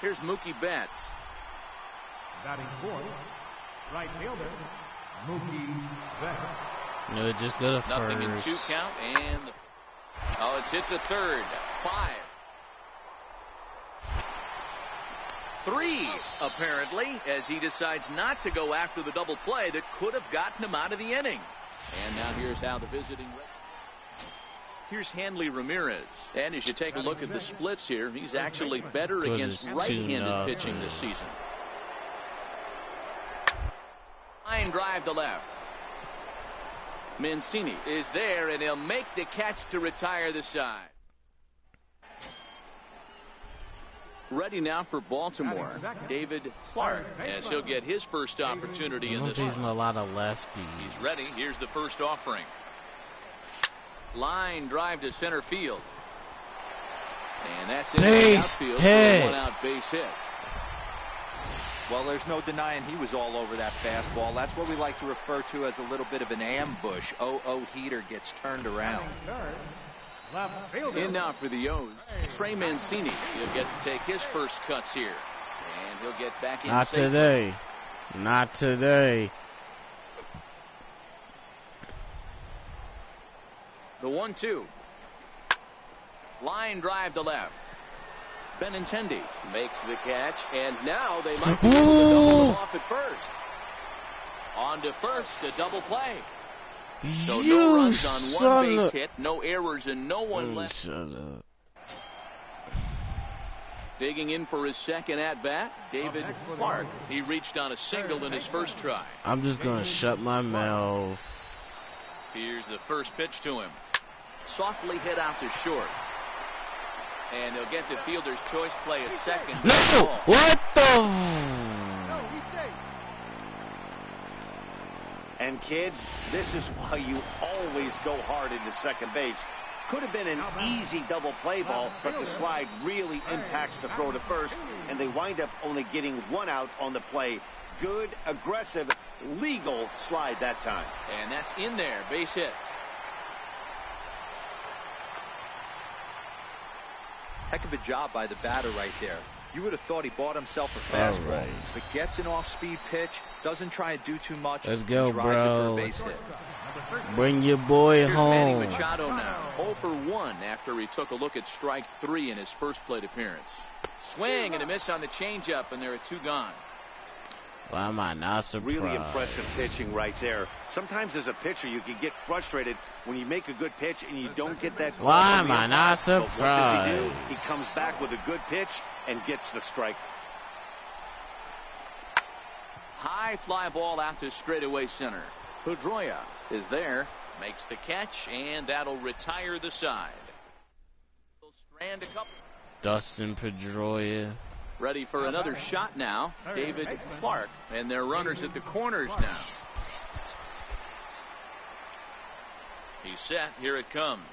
Here's Mookie Betts. Batting fourth, right fielder, Mookie Betts. No, just go to Nothing first. in 2 count, and oh, it's hit to third. 5. 3, apparently, as he decides not to go after the double play that could have gotten him out of the inning. And now here's how the visiting. Here's Hanley Ramirez. And as you take a look at the splits here, he's actually better against right-handed pitching this season. Line drive to left. Mancini is there, and he'll make the catch to retire the side. Ready now for Baltimore, David Clark, as he'll get his first opportunity in this one. He's in a lot of lefties. He's ready. Here's the first offering. Line drive to center field. And that's in the outfield for a 1-out base hit. Well, there's no denying he was all over that fastball. That's what we like to refer to as a little bit of an ambush. 0-0 heater gets turned around. In now for the O's, Trey Mancini. He'll get to take his first cuts here. And he'll get back in Not safely. today. Not today. The 1-2. Line drive to left. Benintendi makes the catch, and now they might be able to double him off at first. On to first, a double play. So no runs on one base hit, no errors, and no one left. Shut up. Digging in for his second at-bat, David Clark. He reached on a single in his first try. I'm just going to shut my mouth. Here's the first pitch to him. Softly hit out to short. And he'll get the fielder's choice play at second. No! What the? And kids, this is why you always go hard into second base. Could have been an easy double play ball, but the slide really impacts the throw to first, and they wind up only getting 1 out on the play. Good, aggressive, legal slide that time. And that's in there, base hit. Heck of a job by the batter right there. You would have thought he bought himself a fastball, right. but gets an off-speed pitch, doesn't try to do too much. Let's go, drives it for a bro. base hit. Bring your boy Here's Manny home. Machado now, 0 for 1 after he took a look at strike 3 in his first plate appearance. Swing and a miss on the changeup, and there are 2 gone. Why am I not surprised? Really impressive pitching right there. Sometimes as a pitcher, you can get frustrated when you make a good pitch and you don't get that. Why am I not But what does he do? surprised? He comes back with a good pitch and gets the strike. High fly ball out to straightaway center. Pedroia is there, makes the catch, and that'll retire the side. Strand a couple. Dustin Pedroia. Ready for another shot now, David Clark, and their runners at the corners now. He's set. Here it comes.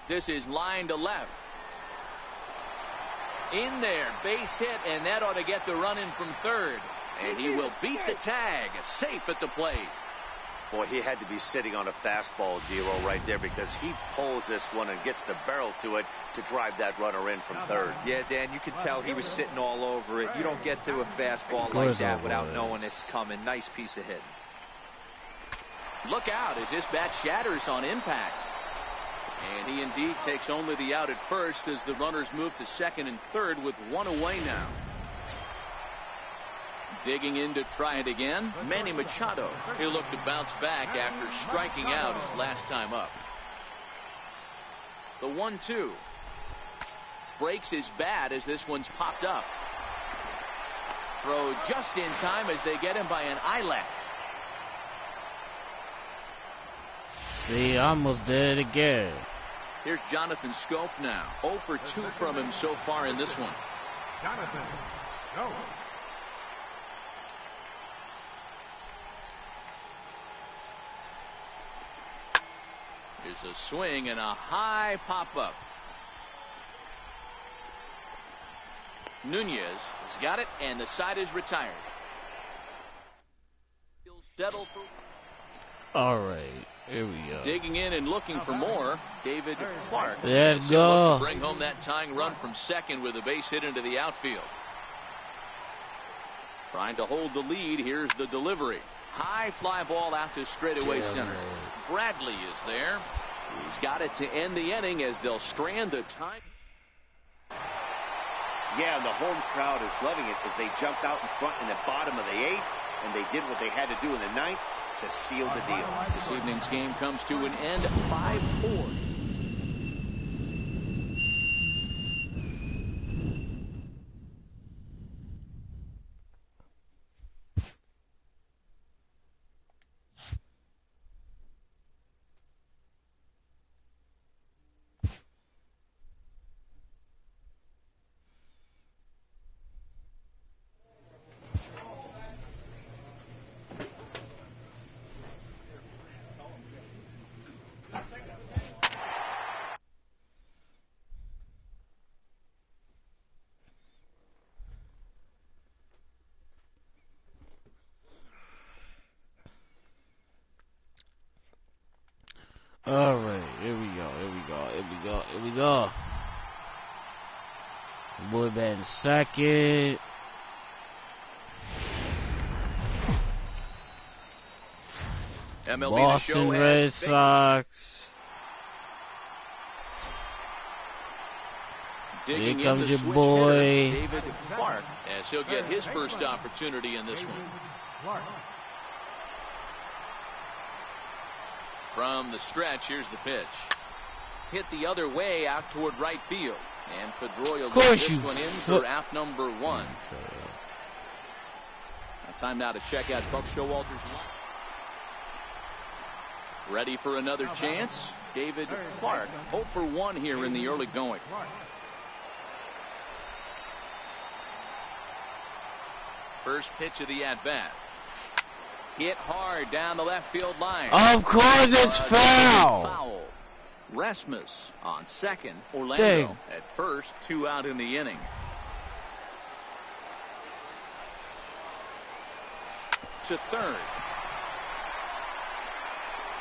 This is line to left. In there, base hit, and that ought to get the run in from third. And he will beat the tag, safe at the plate. Boy, he had to be sitting on a fastball, Giro, right there, because he pulls this one and gets the barrel to it to drive that runner in from third. Yeah, Dan, you could tell he was sitting all over it. You don't get to a fastball like that without knowing it's coming. Nice piece of hitting. Look out as this bat shatters on impact. And he indeed takes only the out at first as the runners move to second and third with one away now. Digging in to try it again, Manny Machado. He'll look to bounce back after striking out his last time up. The 1-2. Breaks his bat as this one's popped up. Throw just in time as they get him by an eyelash. See, I almost did it again. Here's Jonathan Scope now. 0 for 2 from him so far in this one. Jonathan Scope. Here's a swing and a high pop-up. Nunez has got it, and the side is retired. He'll settle for... All right, here we go. Digging in and looking for more, David Clark. Let's go. Bring home that tying run from second with a base hit into the outfield. Trying to hold the lead. Here's the delivery. High fly ball out to straightaway center. Bradley is there. He's got it to end the inning as they'll strand the time. Yeah, and the home crowd is loving it as they jumped out in front in the bottom of the 8th, and they did what they had to do in the 9th to seal the deal. This evening's game comes to an end 5-4. All right, here we go. Boy batting second. MLB Boston The Show Red Sox. Digging Here comes in your the switch boy. hitter, David Clark, as he'll get his first opportunity in this one. From the stretch, here's the pitch. Hit the other way out toward right field. And Pedroia will this one in for out number 1. Now time now to check out Buck Showalter's line. Ready for another chance? David Clark, 0 for 1 here in the early going. First pitch of the at-bat. Hit hard down the left field line. Of course it's foul. Rasmus on second. Orlando at first. 2 out in the inning. To third.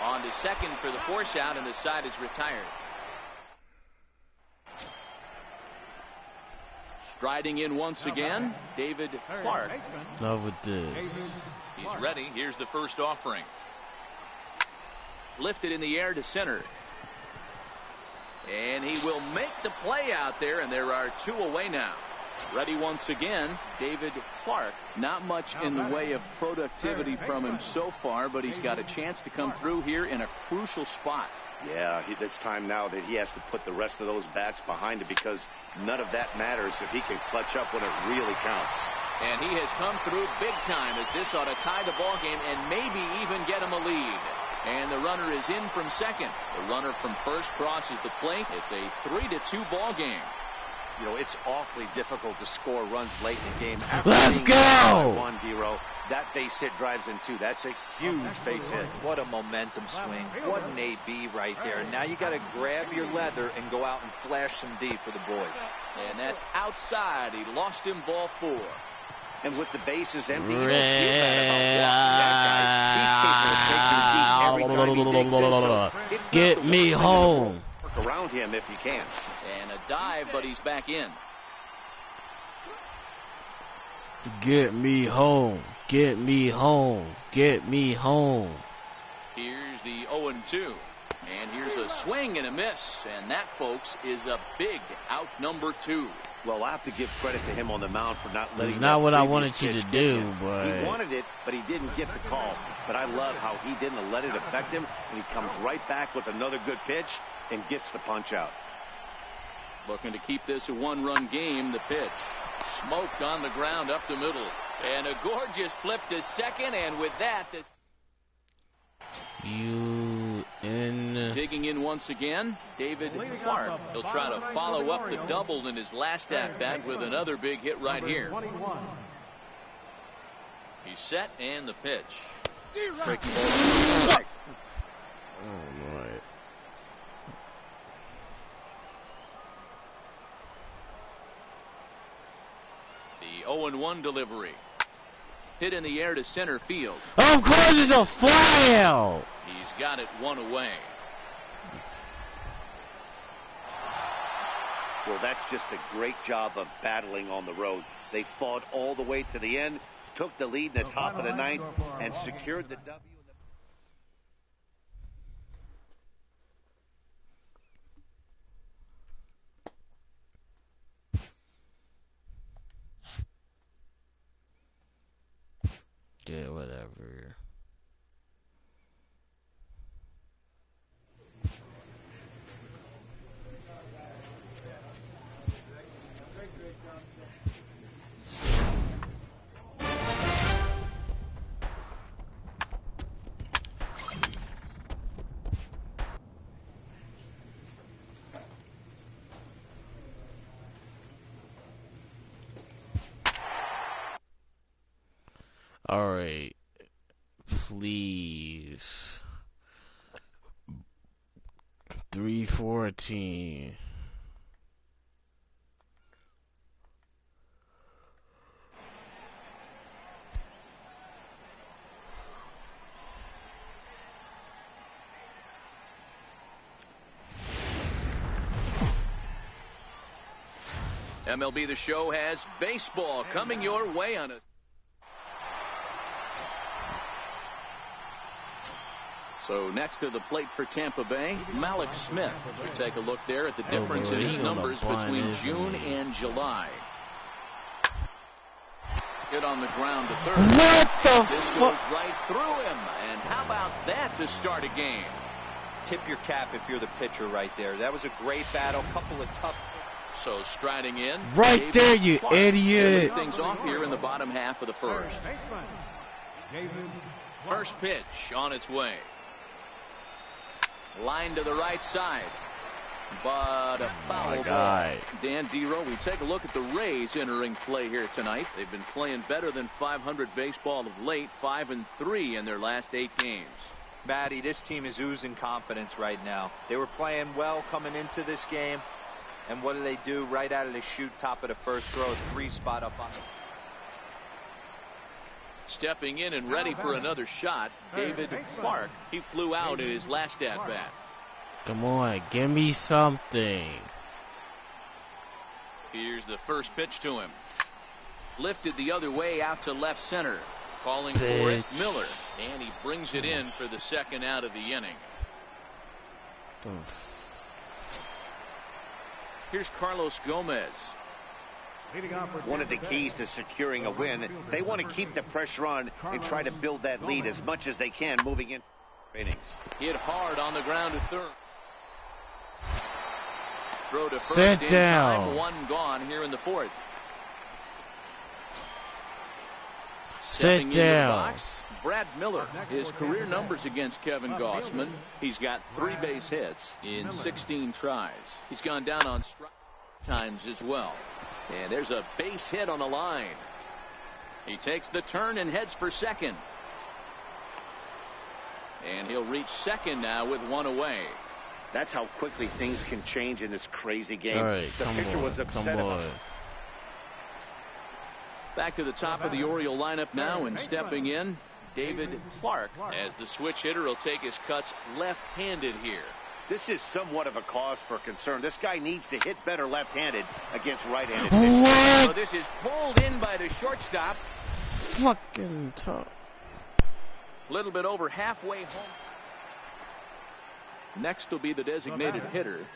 On to second for the force out, and the side is retired. Striding in once again, David Clark. Love with this. He's ready. Here's the first offering. Lifted in the air to center. And he will make the play out there, and there are 2 away now. Ready once again, David Clark. Not much in the way of productivity from him so far, but he's got a chance to come through here in a crucial spot. Yeah, it's time now that he has to put the rest of those bats behind him, because none of that matters if he can clutch up when it really counts. And he has come through big time, as this ought to tie the ball game and maybe even get him a lead. And the runner is in from second. The runner from first crosses the plate. It's a 3-2 ball game. You know, it's awfully difficult to score runs late in the game. Let's go! 1-0. That base hit drives in 2. That's a huge base hit. What a momentum swing. What an AB right there. Now you got to grab your leather and go out and flash some D for the boys. And that's outside. He lost him ball 4. And with the bases empty, you don't feel bad about walking that guy. He's capable of taking deep every time he digs in. So Get me home. Work around him if you can. And a dive, but he's back in. Get me home. Get me home. Get me home. Here's the 0-2. And here's a swing and a miss. And that, folks, is a big out number 2. Well, I have to give credit to him on the mound for not letting. It's not what I wanted you pitch to get do, him. but He wanted it, but he didn't get the call. But I love how he didn't let it affect him, and he comes right back with another good pitch and gets the punch out. Looking to keep this a 1-run game. The pitch smoked on the ground up the middle, and a gorgeous flip to second. And with that, this digging in once again, David Clark. He'll try to follow up the double in his last at bat with another big hit right here. He's set, and the pitch. Breaking ball. oh my. The 0-1 delivery. Hit in the air to center field. Of course it's a fly out. He's got it one away. Well, that's just a great job of battling on the road. They fought all the way to the end, took the lead in the top of the 9th, and secured the W. Yeah, whatever. All right, please. 314. MLB The Show has baseball coming your way on a So next to the plate for Tampa Bay, Malik Smith. We take a look there at the difference in his numbers between June and July. Hit on the ground to third. What the This goes right through him. And how about that to start a game? Tip your cap if you're the pitcher right there. That was a great battle. Couple of tough. So striding in. Right David there, you Clark. idiot. Moving things off here in the bottom half of the first. First pitch on its way. Line to the right side. But a foul ball. Dan Dero, we take a look at the Rays entering play here tonight. They've been playing better than .500 baseball of late, 5-3 in their last 8 games. Matty, this team is oozing confidence right now. They were playing well coming into this game. And what do? Right out of the chute, top of the first, throw a 3-spot up on the... Stepping in and ready for another shot, David Clark. He flew out in his last at-bat. Come on, give me something. Here's the first pitch to him. Lifted the other way out to left center. Calling for it, Miller. And he brings it in for the second out of the inning. Here's Carlos Gomez. One of the keys to securing a win, they want to keep the pressure on and try to build that lead as much as they can moving into innings. Hit hard on the ground to third. Throw to first. Sit down. Time, one gone here in the fourth. Sit down. Box, Brad Miller. His career numbers against Kevin Gossman. He's got 3 base hits in 16 tries. He's gone down on strike times as well. And there's a base hit on the line. He takes the turn and heads for second. And he'll reach second now with 1 away. That's how quickly things can change in this crazy game. All right, the pitcher was upset about it. Back to the top of the Oriole lineup now, and stepping in, David Clark. As the switch hitter will take his cuts left-handed here. This is somewhat of a cause for concern. This guy needs to hit better left-handed against right-handed pitchers. So this is pulled in by the shortstop. Fucking tough. A little bit over halfway home. Next will be the designated hitter,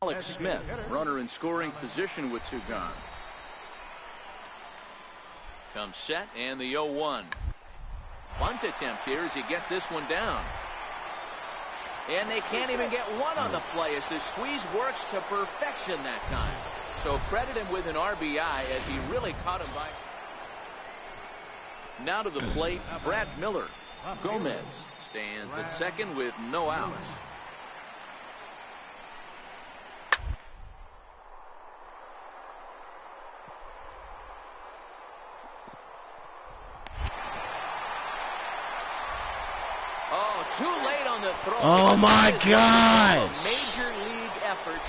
Alex Smith, runner in scoring position with two gone. Comes set and the 0-1. Bunt attempt here as he gets this one down. And they can't even get one on the play as the squeeze works to perfection that time. So credit him with an RBI as he really caught him by. Now to the plate, Brad Miller. Gomez stands at second with no outs. Oh, too late on the throw. Oh my gosh! Major league effort.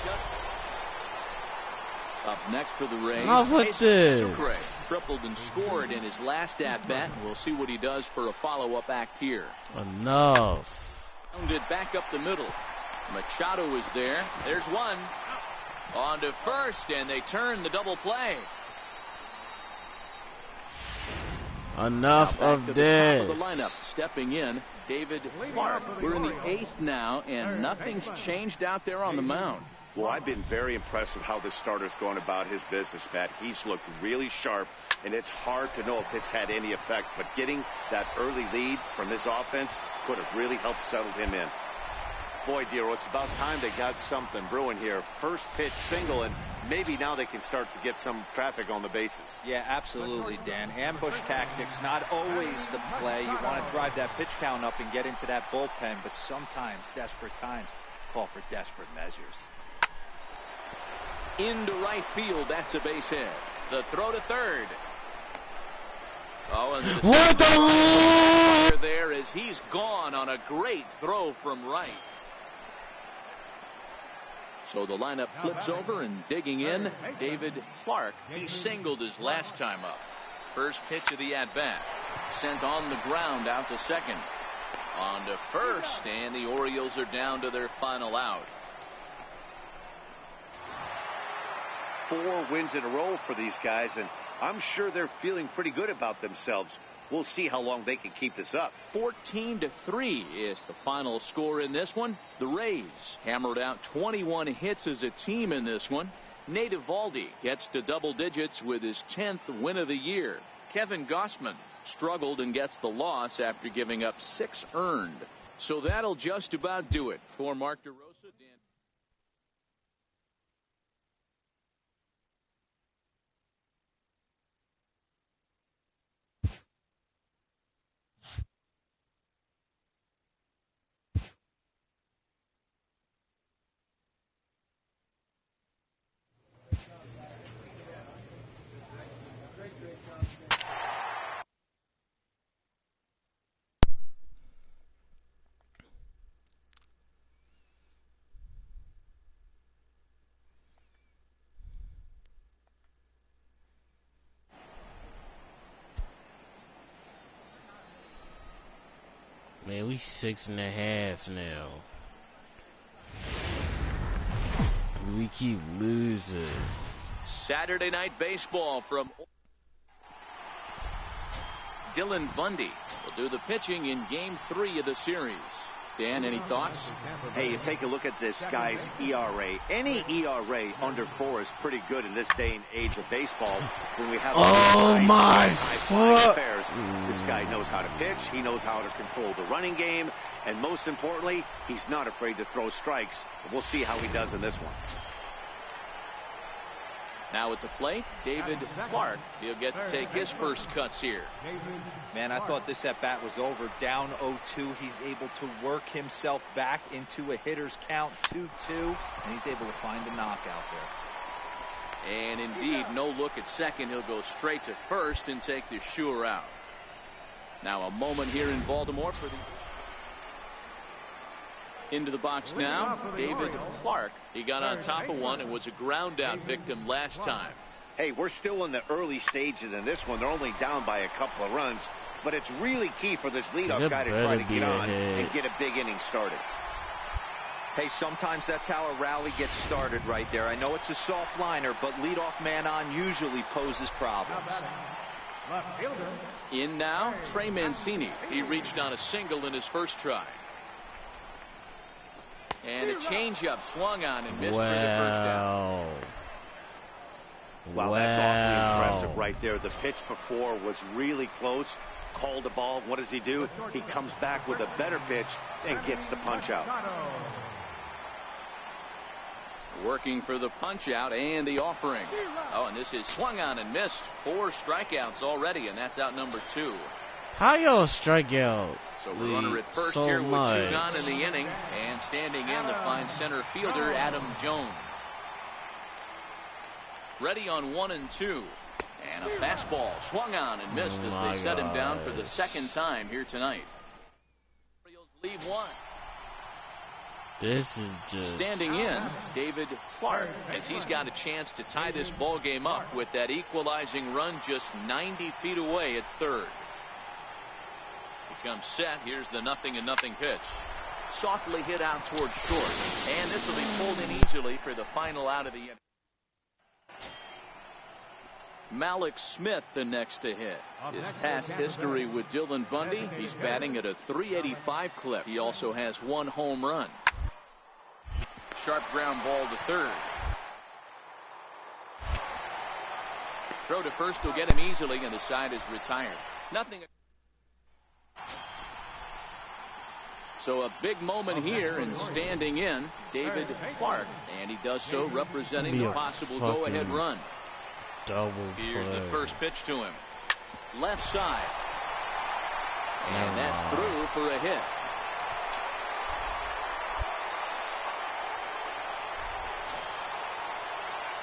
Up next for the Rays. Enough with this. Sucre tripled and scored in his last at-bat. We'll see what he does for a follow-up act here. Enough. Pounded back up the middle. Machado is there. There's one. On to first, and they turn the double play. Enough of this. Top of the lineup, stepping in, David Clark. We're in the 8th now, and nothing's changed out there on the mound. Well, I've been very impressed with how this starter's going about his business, Matt. He's looked really sharp, and it's hard to know if it's had any effect. But getting that early lead from his offense could have really helped settle him in. Boy, Dero, it's about time they got something brewing here. First pitch single, and maybe now they can start to get some traffic on the bases. Yeah, absolutely, Dan. Ambush tactics, not always the play. You want to drive that pitch count up and get into that bullpen, but sometimes desperate times call for desperate measures. Into right field, that's a base hit. The throw to third. Oh, and What the? there as he's gone on a great throw from right. So the lineup flips over, and digging in, David Clark. He singled his last time up. First pitch of the at-bat. Sent on the ground out to second. On to first, and the Orioles are down to their final out. 4 wins in a row for these guys, and I'm sure they're feeling pretty good about themselves. We'll see how long they can keep this up. 14-3 is the final score in this one. The Rays hammered out 21 hits as a team in this one. Nate Eovaldi gets to double digits with his 10th win of the year. Kevin Gausman struggled and gets the loss after giving up 6 earned. So that'll just about do it for Mark DeRosa. Man, we 6.5 now. We keep losing. Saturday night baseball from Dylan Bundy will do the pitching in Game 3 of the series. Dan, any thoughts? Hey, you take a look at this guy's ERA. Any ERA under 4 is pretty good in this day and age of baseball. When we have affairs, this guy knows how to pitch. He knows how to control the running game, and most importantly, he's not afraid to throw strikes. We'll see how he does in this one. Now at the plate, David Clark. He'll get to take his first cuts here. Man, I thought this at-bat was over. Down 0-2. He's able to work himself back into a hitter's count, 2-2, and he's able to find a knockout there. And indeed, no look at second. He'll go straight to first and take the sure out. Now a moment here in Baltimore for the Into the box now, David Clark. He got on top of one and was a ground out victim last time. Hey, we're still in the early stages in this one. They're only down by a couple of runs, but it's really key for this leadoff guy to try to get on and get a big inning started. Hey, sometimes that's how a rally gets started right there. I know it's a soft liner, but leadoff man on usually poses problems. In now, Trey Mancini. He reached on a single in his first try. And a changeup swung on and missed for the first down. Wow, that's awfully impressive right there. The pitch before was really close. Called the ball. What does he do? He comes back with a better pitch and gets the punch out. Working for the punch out and the offering. Oh, and this is swung on and missed. 4 strikeouts already, and that's out number 2. How y'all strike out? So the runner at first so here much. with 2 gone in the inning, and standing in to find center fielder Adam Jones. Ready on 1 and 2. And a fastball swung on and missed as they set him down for the second time here tonight. Orioles leave 1. This is just... Standing in, David Clark, as he's got a chance to tie this ball game up with that equalizing run just 90 feet away at third. He comes set. Here's the 0-0 pitch. Softly hit out towards short. And this will be pulled in easily for the final out of the inning. Malik Smith the next to hit. His past history with Dylan Bundy, he's batting at a .385 clip. He also has 1 home run. Sharp ground ball to third. Throw to first will get him easily, and the side is retired. Nothing. So a big moment here, and standing in, David Clark, and he does so representing the possible go-ahead run. Double Here's play. the first pitch to him. Left side. And that's through for a hit.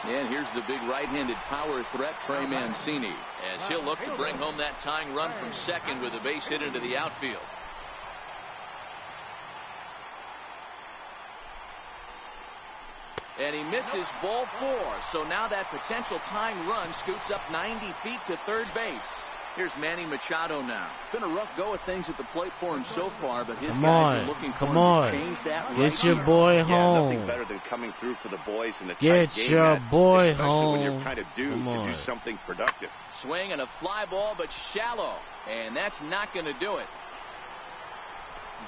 And here's the big right-handed power threat, Trey Mancini, as he'll look to bring home that tying run from second with a base hit into the outfield. And he misses ball 4. So now that potential tying run scoots up 90 feet to third base. Here's Manny Machado now. Been a rough go of things at the plate for him so far, but his guys are looking for him to change that. Get your boy home. Nothing better than coming through for the boys in the Get tight game, your boy especially home. when you're kind of due to do something productive. Swing and a fly ball, but shallow. And that's not going to do it.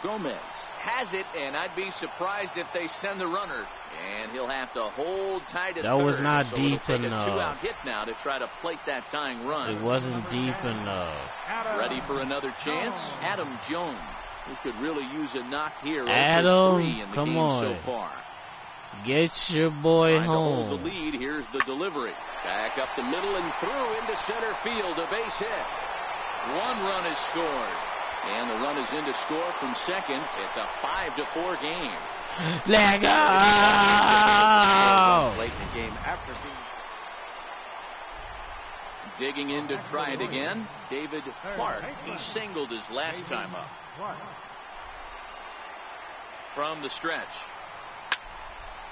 Gomez has it, and I'd be surprised if they send the runner. And he'll have to hold tight at That third. was not so deep it'll take enough. A 2-out hit now to try to plate that tying run. It wasn't deep enough. Ready for another chance? Adam Jones, who could really use a knock here. Adam, 3 in the come game on. so far. Get your boy Trying to hold home. the lead. Here's the delivery. Back up the middle and through into center field. A base hit. 1 run is scored. And the run is in to score from second. It's a 5-4 game. Let go! Late in the game after being Digging in to try it again. David Clark. He singled his last time up. From the stretch.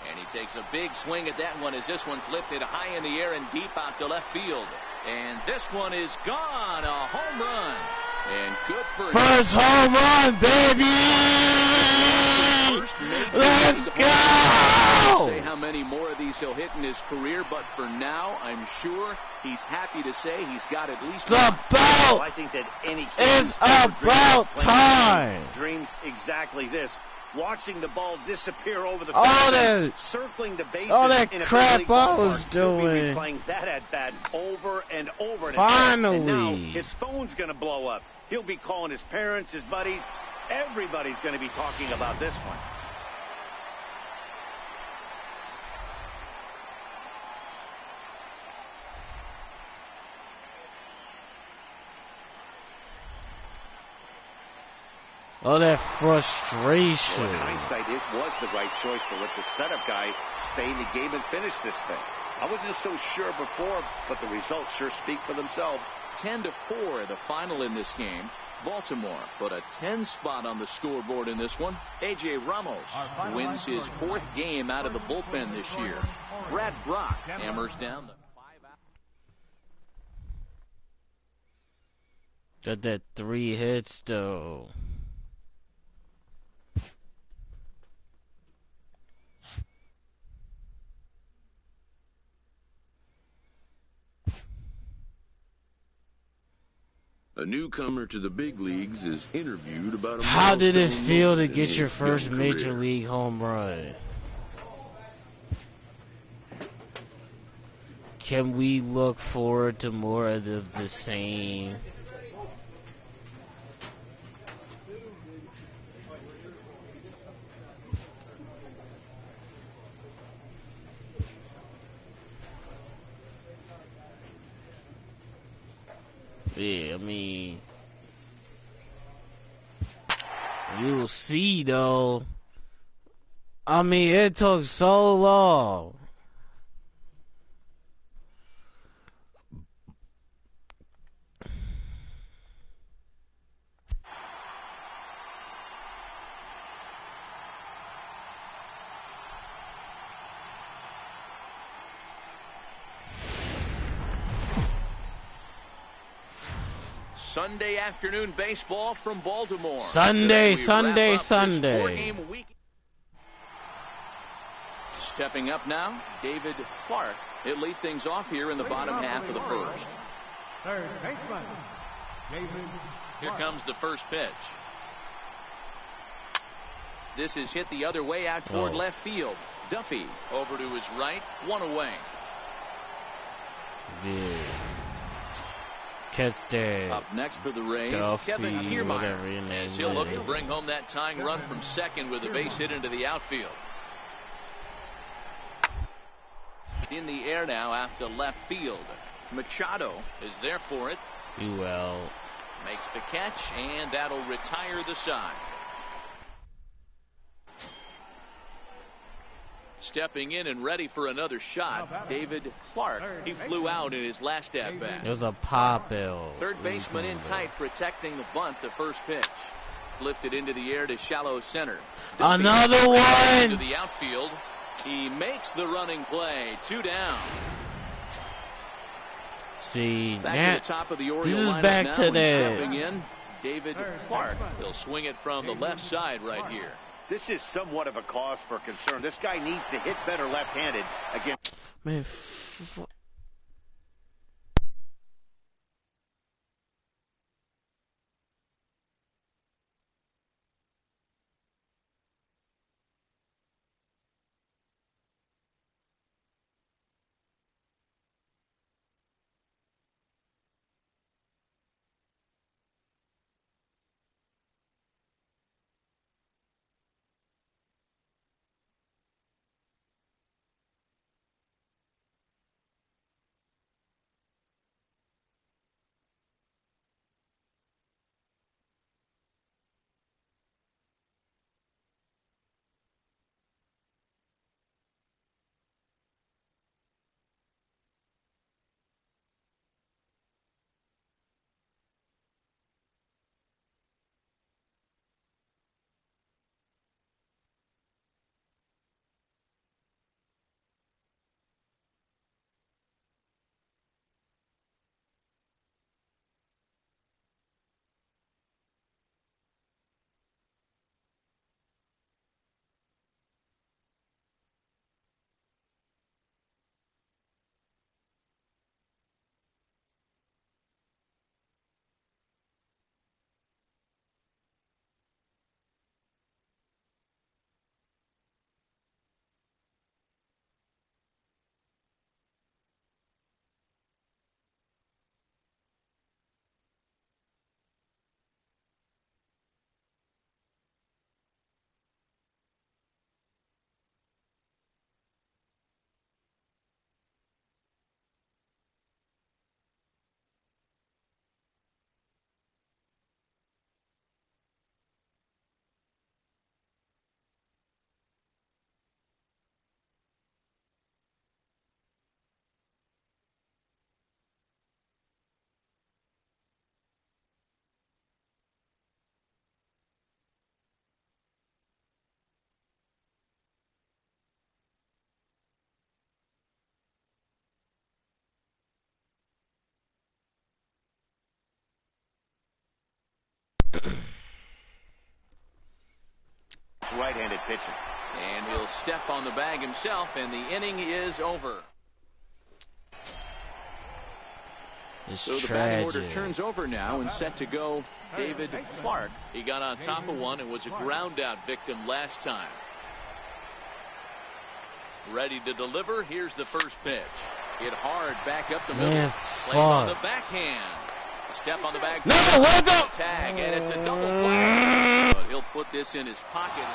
And he takes a big swing at that one as this one's lifted high in the air and deep out to left field. And this one is gone. A home run. And good for First home run, baby! Let's go! Say how many more of these he'll hit in his career, but for now, I'm sure he's happy to say he's got at least one. About I think that any it's about time. Dreams exactly this. Watching the ball disappear over the All fence, that- circling the bases. all that in a crap big league I was ballpark. He'll be doing. playing that at bat over and over. Finally. And now his phone's going to blow up. He'll be calling his parents, his buddies. Everybody's going to be talking about this one. Oh, that frustration. Well, in hindsight, it was the right choice to let the setup guy stay in the game and finish this thing. I wasn't so sure before, but the results sure speak for themselves. 10-4, the final in this game. Baltimore put a 10 spot on the scoreboard in this one. A.J. Ramos wins his 4th game out of the bullpen this year. Brad Brock hammers down the 5 out. Got that 3 hits though. A newcomer to the big leagues is interviewed about a How did it milestone feel to moment in get your his first young major career. league home run? Can we look forward to more of the same? Yeah, I mean, you'll see though. I mean, it took so long. Sunday afternoon baseball from Baltimore. Sunday, Today we wrap up this Sunday. 4-game week. Stepping up now, David Clark. He'll lead things off here in the bottom half of the first. Third baseman, David Here Clark. comes the first pitch. This is hit the other way out toward Oh. left field. Duffy over to his right, 1 away. Yeah. Catch that. Up next for the Rays, Duffy, Kevin Kiermaier. whatever your name As he'll look is. to bring home that tying run from second with a base hit into the outfield. In the air now out to left field. Machado is there for it. Well, Makes the catch, and that'll retire the side. Stepping in and ready for another shot, David Clark. He flew out in his last at it bat. was a pop bill. Third baseman in tight, protecting the bunt. The first pitch lifted into the air to shallow center. Duffy Another into one. the outfield. He makes the running play. 2 down. See, Back now, to the top of the Oriole this is lineup back now, to and that. stepping in, David Clark. He'll swing it from the left side right here. This is somewhat of a cause for concern. This guy needs to hit better left-handed against. man, right-handed pitching. And he'll step on the bag himself, and the inning is over. It's so the batting order turns over now, and set to go David Clark. He got on top of one and was a ground out victim last time. Ready to deliver. Here's the first pitch. Hit hard back up the middle. Played on the backhand. Step on the bag. No, hold up. Tag, and it's a double play. But he'll put this in his pocket.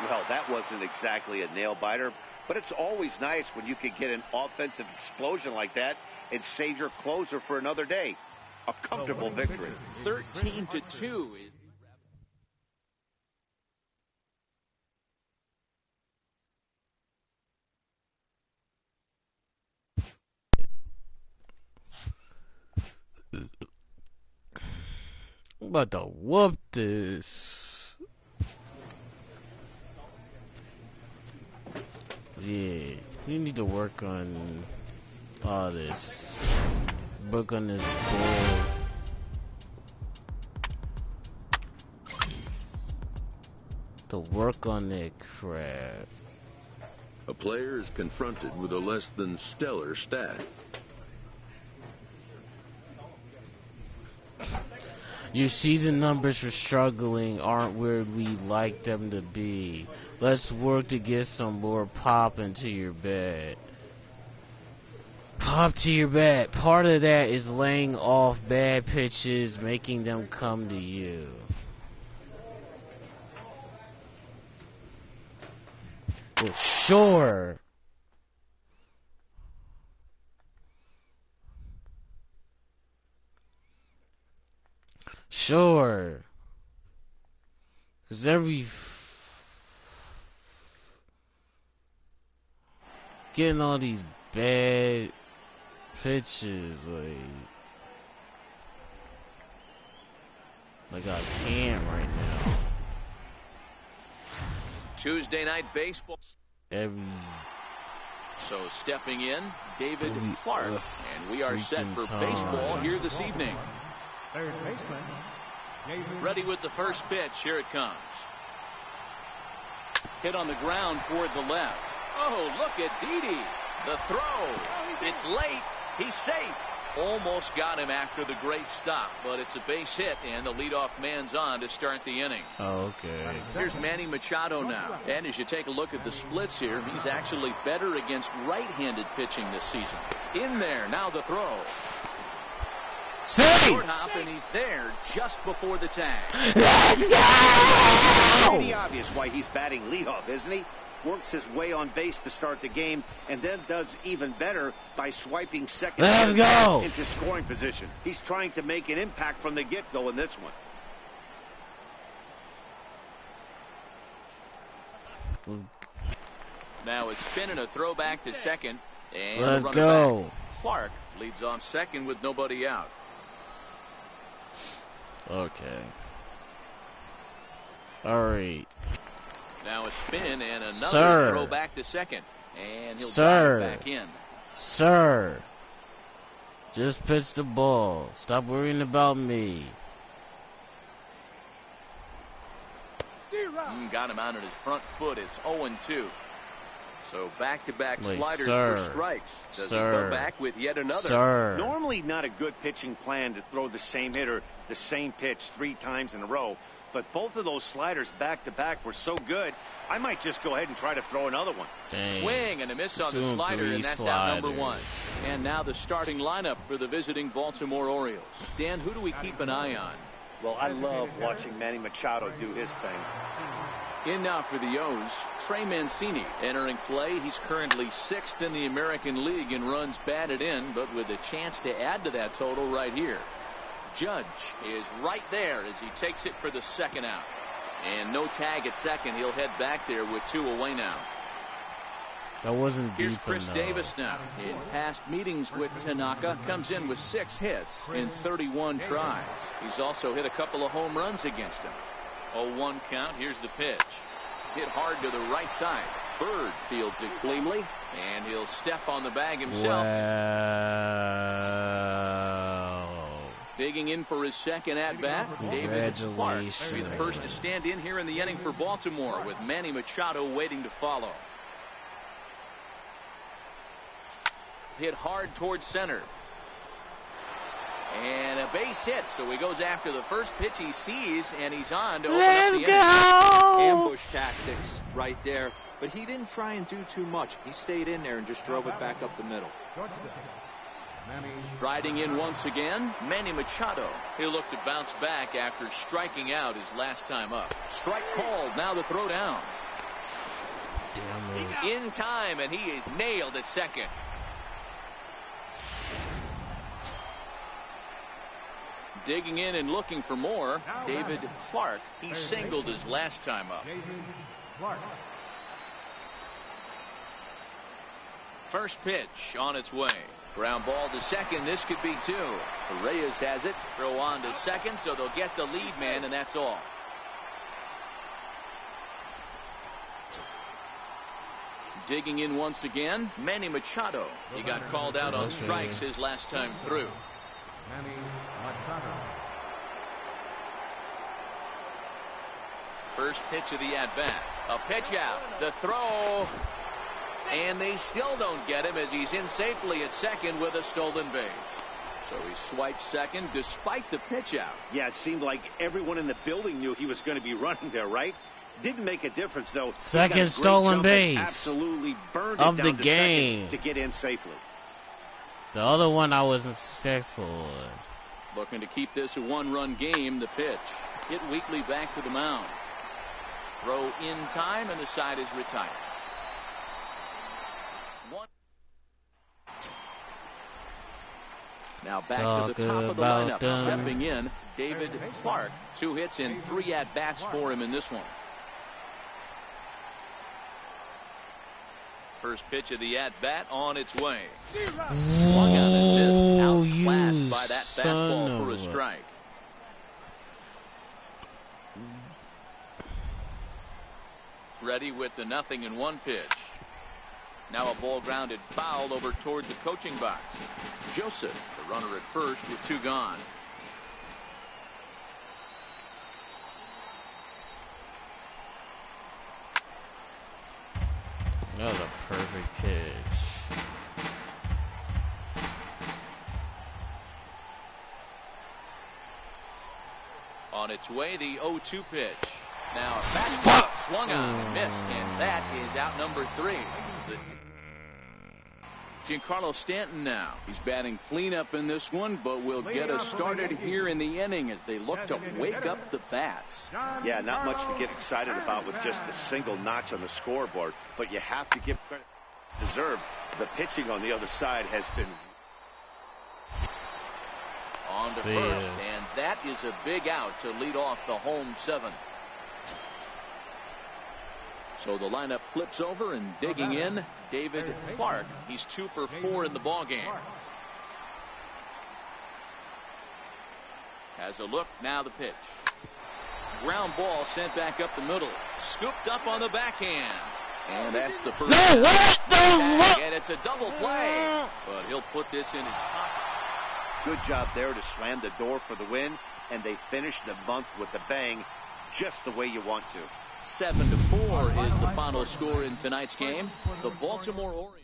Well, that wasn't exactly a nail-biter, but it's always nice when you can get an offensive explosion like that and save your closer for another day. A comfortable victory. 13-2 is... I'm about to whoop this. Yeah, you need to work on all this. Work on this ball. To work on that crap. A player is confronted with a less than stellar stat. Your season numbers for struggling aren't where we'd like them to be. Let's work to get some more pop into your bat. Pop to your bat. Part of that is laying off bad pitches, making them come to you. Well, sure. Sure. Cause getting all these bad pitches, like I can't right now. Tuesday night baseball. So stepping in, David Clark, and we are set for baseball here this evening. Third baseman, Ready with the first pitch. Here it comes. Hit on the ground toward the left. Oh, look at Didi. The throw. It's late. He's safe. Almost got him after the great stop, but it's a base hit, and the leadoff man's on to start the inning. Oh, okay. Here's Manny Machado now. And as you take a look at the splits here, he's actually better against right-handed pitching this season. In there. Now the throw. Safe! Short hop, and he's there just before the tag. Let's go! Pretty obvious why he's batting leadoff, isn't he? Works his way on base to start the game, and then does even better by swiping second Let's go! into scoring position. He's trying to make an impact from the get-go in this one. Now it's spin and a throw back to second. And Let's runner go. Back. Clark leads off second with nobody out. Okay. All right. Now a spin and another Sir. throw back to second. And he'll Sir. drive back in. Sir. Just pitch the ball. Stop worrying about me. Got him out on his front foot. It's 0-2. So back-to-back Wait, sliders sir. for strikes. Does he Sir. come back with yet another? Sir. Normally not a good pitching plan to throw the same hitter the same pitch 3 times in a row, but both of those sliders back-to-back were so good, I might just go ahead and try to throw another one. Dang. Swing and a miss on the slider, and that's out number 1. And now the starting lineup for the visiting Baltimore Orioles. Dan, who do we keep an eye on? Well, I love watching Manny Machado do his thing. In now for the O's, Trey Mancini entering play. He's currently 6th in the American League in runs batted in, but with a chance to add to that total right here. Judge is right there as he takes it for the second out. And no tag at second. He'll head back there with 2 away now. That wasn't deep Here's Chris enough. Davis now. In past meetings with Tanaka, comes in with 6 hits in 31 tries. He's also hit a couple of home runs against him. 0-1 count. Here's the pitch. Hit hard to the right side. Bird fields it cleanly, and he'll step on the bag himself. Wow. Digging in for his second at-bat, David Clark will be the first to Congratulations. stand in here in the inning for Baltimore, with Manny Machado waiting to follow. Hit hard towards center. And a base hit, so he goes after the first pitch he sees, and he's on to open up the inning. Ambush tactics right there, but he didn't try and do too much. He stayed in there and just drove it back up the middle. Striding in once again, Manny Machado. He'll look to bounce back after striking out his last time up. Strike called, now the throw down. Damn it. In time, and he is nailed at second. Digging in and looking for more, David Clark. He singled his last time up. First pitch on its way. Ground ball to second. This could be two. Reyes has it. Throw on to second, so they'll get the lead man, and that's all. Digging in once again, Manny Machado. He got called out on strikes his last time through. First pitch of the at-bat. A pitch out. The throw. And they still don't get him as he's in safely at second with a stolen base. So he swipes second despite the pitch out. Yeah, it seemed like everyone in the building knew he was going to be running there, right? Didn't make a difference, though. Second stolen base absolutely burned of it the down to game second to get in safely. The other one I wasn't successful. Looking to keep this a one-run game. The pitch. Hit weakly back to the mound. Throw in time, and the side is retired. Now back to the top of the lineup. Stepping in, David Clark. 2 hits and 3 at-bats for him in this one. First pitch of the at-bat on its way. Swung on and missed. Outclassed by that fastball for a strike. Ready with the 0-1 pitch. Now a ball grounded foul over toward the coaching box. Joseph, the runner at first with 2 gone. That was a perfect pitch. On its way, the 0-2 pitch. Now a fastball swung on and missed, and that is out number 3. Giancarlo Stanton now. He's batting cleanup in this one, but will get us started here in the inning as they look to wake up the bats. Yeah, not much to get excited about with just a single notch on the scoreboard, but you have to give credit deserved. The pitching on the other side has been on to first, and that is a big out to lead off the home 7. So the lineup flips over, and digging in, David Clark. He's 2 for 4 in the ballgame. Has a look, now the pitch. Ground ball sent back up the middle. Scooped up on the backhand. And that's the first. No, what the? And it's a double play. But he'll put this in his pocket. good job there to slam the door for the win, and they finished the month with a bang, just the way you want to. 7-4 is the final score in tonight's game. The Baltimore Orioles.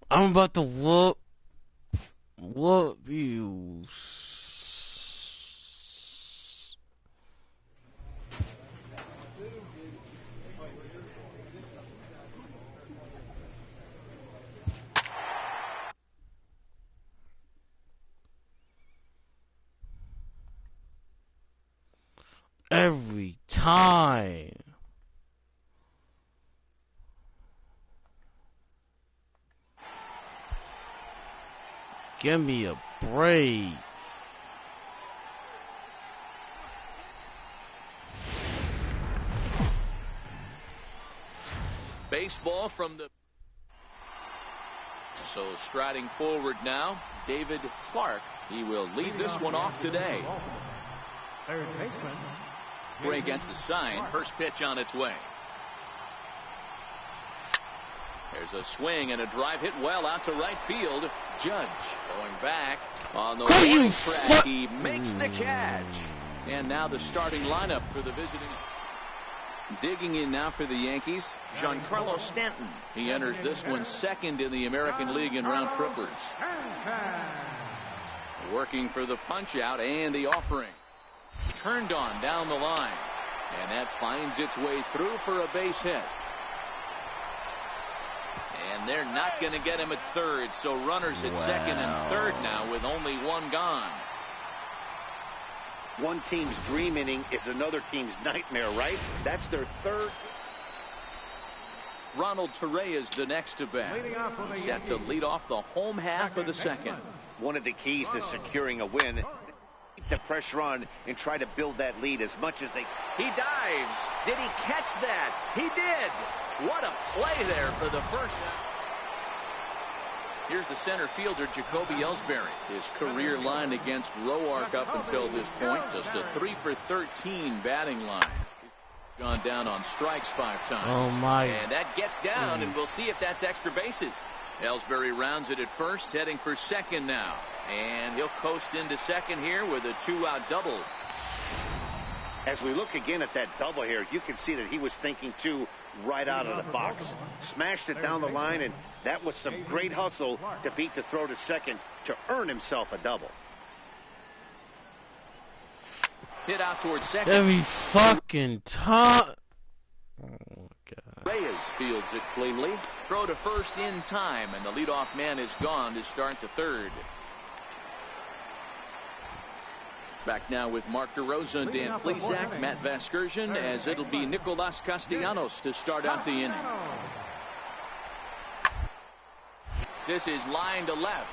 I'm about to whoop you. Every time. Give me a break. Baseball from the... So striding forward now, David Clark. He will lead this one off today. Third baseman. way against the sign. First pitch on its way. There's a swing and a drive hit well out to right field. Judge going back on the warning track. He makes the catch. And now the starting lineup for the visiting. Digging in now for the Yankees, Giancarlo Stanton. He enters this one second in the American League in round trippers. Working for the punch out and the offering. Turned on down the line. And that finds its way through for a base hit. And they're not going to get him at third, so runners at second and third now with only one gone. One team's dream inning is another team's nightmare, right? That's their third. Ronald Torreyes the next to bat. Set to lead off the home half of the second. One of the keys to securing a win, keep the pressure on and try to build that lead as much as they. He dives. Did he catch that? He did. What a play there for the first. Here's the center fielder, Jacoby Ellsbury. His career line against Roark up until this point, just a 3 for 13 batting line. Gone down on strikes 5 times. Oh my! And that gets down, and we'll see if that's extra bases. Ellsbury rounds it at first, heading for second now, and he'll coast into second here with a 2-out double. As we look again at that double here, you can see that he was thinking too right out of the box. Smashed it down the line, and that was some great hustle to beat the throw to second to earn himself a double. Hit out towards second. Every fucking time. Oh my God. Reyes fields it cleanly. Throw to first in time, and the leadoff man is gone to start the third. Back now with Mark DeRosa, Dan Plesac, Matt Vasgersian, as it'll be Nicolas Castellanos to start out the inning. This is line to left.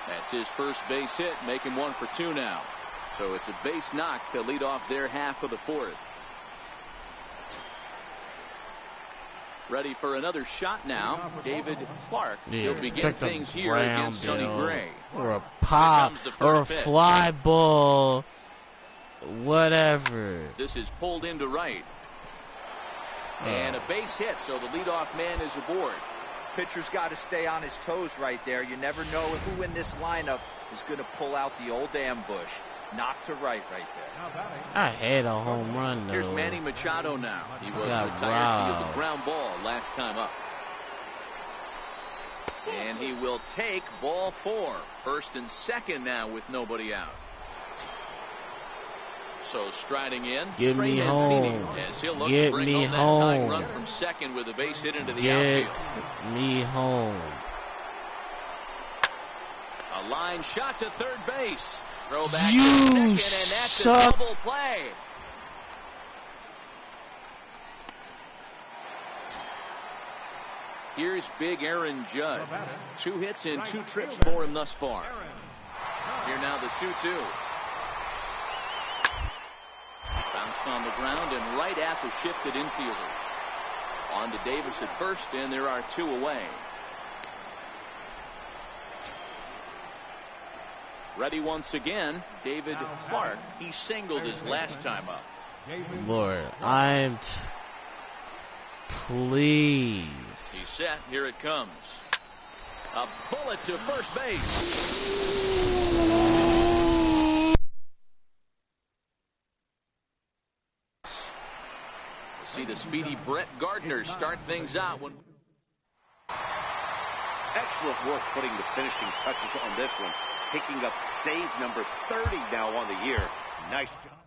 That's his first base hit, making 1 for 2 now. So it's a base knock to lead off their half of the fourth. Ready for another shot now, David Clark. He'll begin things here against Sonny Gray. Or a pop, or a fly ball, whatever. This is pulled into right. And a base hit, so the leadoff man is aboard. Pitcher's got to stay on his toes right there. You never know who in this lineup is going to pull out the old ambush. Knock to right there. I had a home run, though. Here's Manny Machado now. He was retired field of ground ball last time up. And he will take ball 4. First and second now with nobody out. So striding in, get me home. As he'll look Get to bring me home that tying home. run from second with a base hit into the Get outfield. me home. A line shot to third base. Throw back You to second, and that's suck. a double play. Here's big Aaron Judge. 2 hits and 2 trips for him thus far. Here now the 2-2. Bounced on the ground and right at the shifted infielder. On to Davis at first, and there are 2 away. Ready once again, David Clark. He singled his last time up. Lord, I'm please. He's set. Here it comes. A bullet to first base. We'll see the speedy Brett Gardner start things out. Excellent work putting the finishing touches on this one. Picking up save number 30 now on the year. Nice job.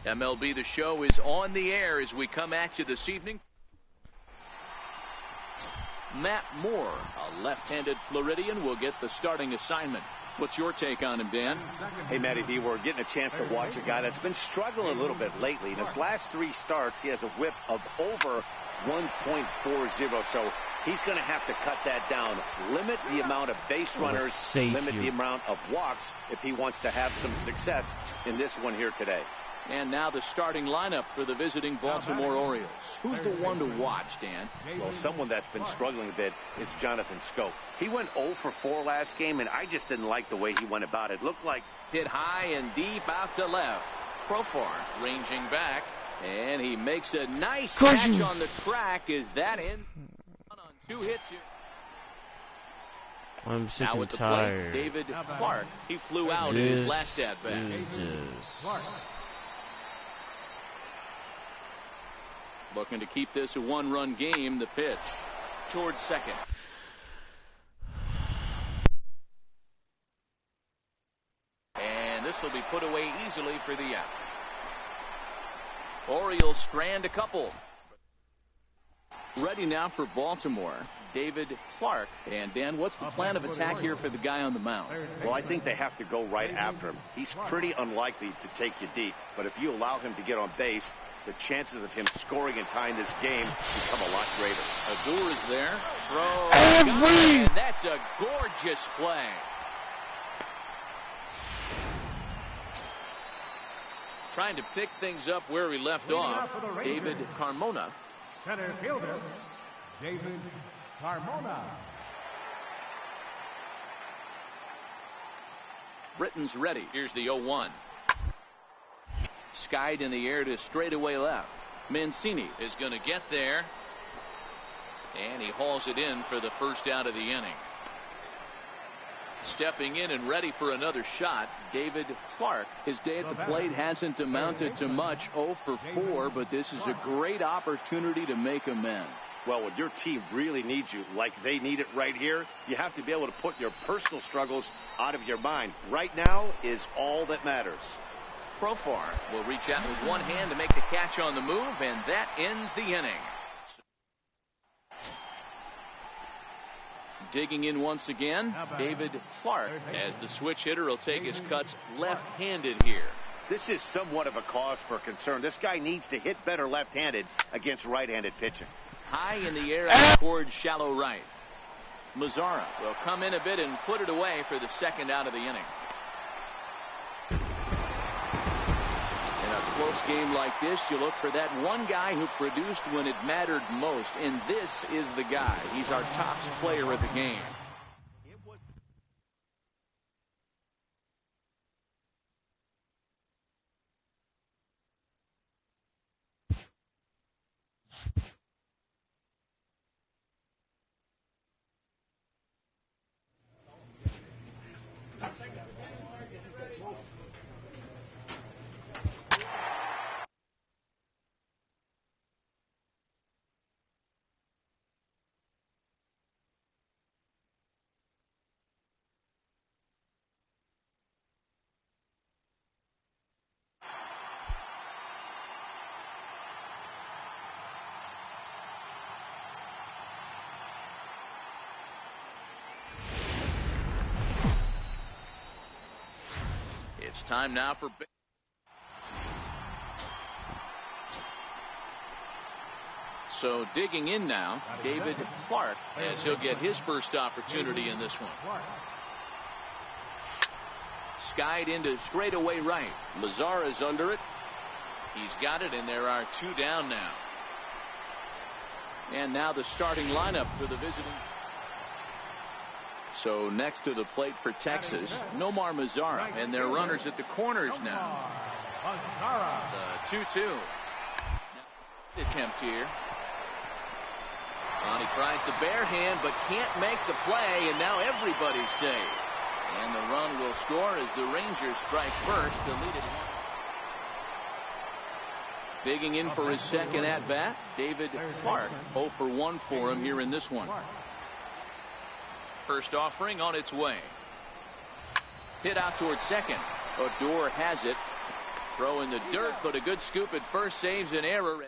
MLB The Show is on the air as we come at you this evening. Matt Moore, a left-handed Floridian, will get the starting assignment. What's your take on him, Dan? Hey, Matty B, we're getting a chance to watch a guy that's been struggling a little bit lately. In his last 3 starts, he has a whip of over 1.40, so he's going to have to cut that down, limit the amount of base runners, limit the amount of walks if he wants to have some success in this one here today. And now the starting lineup for the visiting Baltimore Orioles. Who's the one to watch, Dan? Well, someone that's been struggling a bit is Jonathan Scope. He went 0 for 4 last game, and I just didn't like the way he went about it. Looked like hit high and deep out to left. Profar ranging back, and he makes a nice catch on the track. Is that in? On 2 hits here. I'm sick now and tired. Plate, David Clark. He flew out in his last at bat. Looking to keep this a 1-run game. The pitch towards second. And this will be put away easily for the out. Orioles strand a couple. Ready now for Baltimore, David Clark. And Dan, what's the plan of attack here for the guy on the mound? Well, I think they have to go right after him. He's pretty unlikely to take you deep, but if you allow him to get on base, the chances of him scoring and tying this game become a lot greater. Azur is there. Throw. And that's a gorgeous play. Trying to pick things up where he left off, David Carmona. Center fielder, David Carmona. Britton's ready. Here's the 0-1. Skied in the air to straightaway left. Mancini is going to get there. And he hauls it in for the first out of the inning. Stepping in and ready for another shot, David Clark. His day at the plate hasn't amounted to much, 0 for 4, but this is a great opportunity to make amends. Well, when your team really needs you, like they need it right here, you have to be able to put your personal struggles out of your mind. Right now is all that matters. Profar will reach out with one hand to make the catch on the move, and that ends the inning. Digging in once again, David Clark, as the switch hitter will take his cuts left-handed here. This is somewhat of a cause for concern. This guy needs to hit better left-handed against right-handed pitching. High in the air out towards shallow right. Mazzara will come in a bit and put it away for the second out of the inning. In a close game like this, you look for that one guy who produced when it mattered most, and this is the guy. He's our top player of the game. It's time now for so digging in now, David Clark, as he'll get his first opportunity in this one. Skied into straightaway right. Mazzara's under it. He's got it, and there are 2 down now. And now the starting lineup for the visiting. So next to the plate for Texas, Nomar Mazzara, and their runners at the corners now. The 2-2 attempt here. He tries the bare hand, but can't make the play, and now everybody's safe. And the run will score as the Rangers strike first to lead it. Digging in for his second at-bat, David Clark. 0 for 1 for him here in this one. First offering on its way. Hit out towards second. Odor has it. Throw in the dirt, but a good scoop at first saves an error.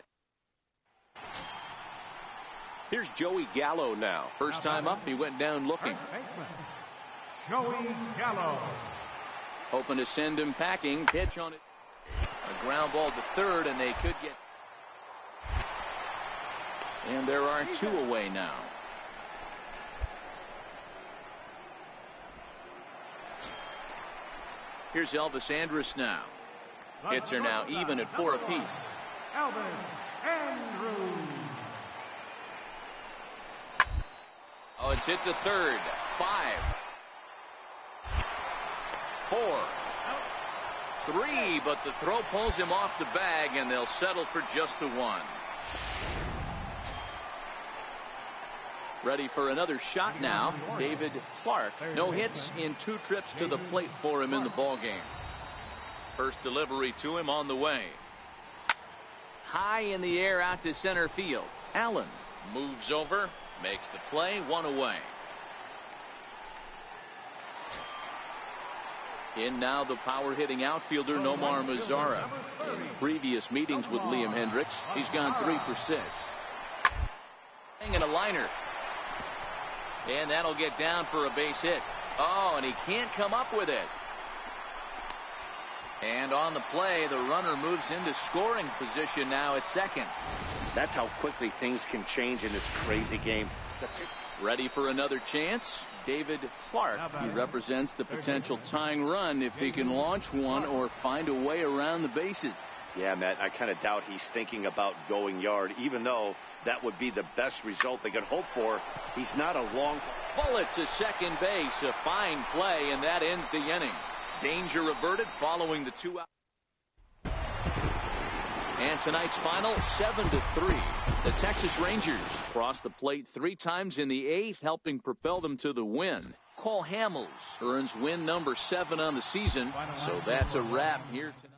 Here's Joey Gallo now. First time up, he went down looking. Joey Gallo. Hoping to send him packing. Pitch on it. A ground ball to third, and they could get. And there are two away now. Here's Elvis Andrus now. Hits are now even at 4 apiece. Elvis Andrus. Oh, it's hit to third. 5, 4, 3, but the throw pulls him off the bag, and they'll settle for just the one. Ready for another shot now, David Clark. No hits in 2 trips to the plate for him in the ballgame. First delivery to him on the way. High in the air out to center field. Allen moves over, makes the play, 1 away. In now the power-hitting outfielder Nomar Mazara. In previous meetings with Liam Hendricks, he's gone 3 for 6. And a liner. And that'll get down for a base hit. Oh, and he can't come up with it. And on the play, the runner moves into scoring position now at second. That's how quickly things can change in this crazy game. Ready for another chance? David Clark. He represents the potential tying run if he can launch one or find a way around the bases. Yeah, Matt, I kind of doubt he's thinking about going yard, even though that would be the best result they could hope for. He's not a long bullet to second base. A fine play, and that ends the inning. Danger averted following the 2 out. And tonight's final, 7-3. The Texas Rangers crossed the plate 3 times in the 8th, helping propel them to the win. Cole Hamels earns win number 7 on the season, so that's a wrap here tonight.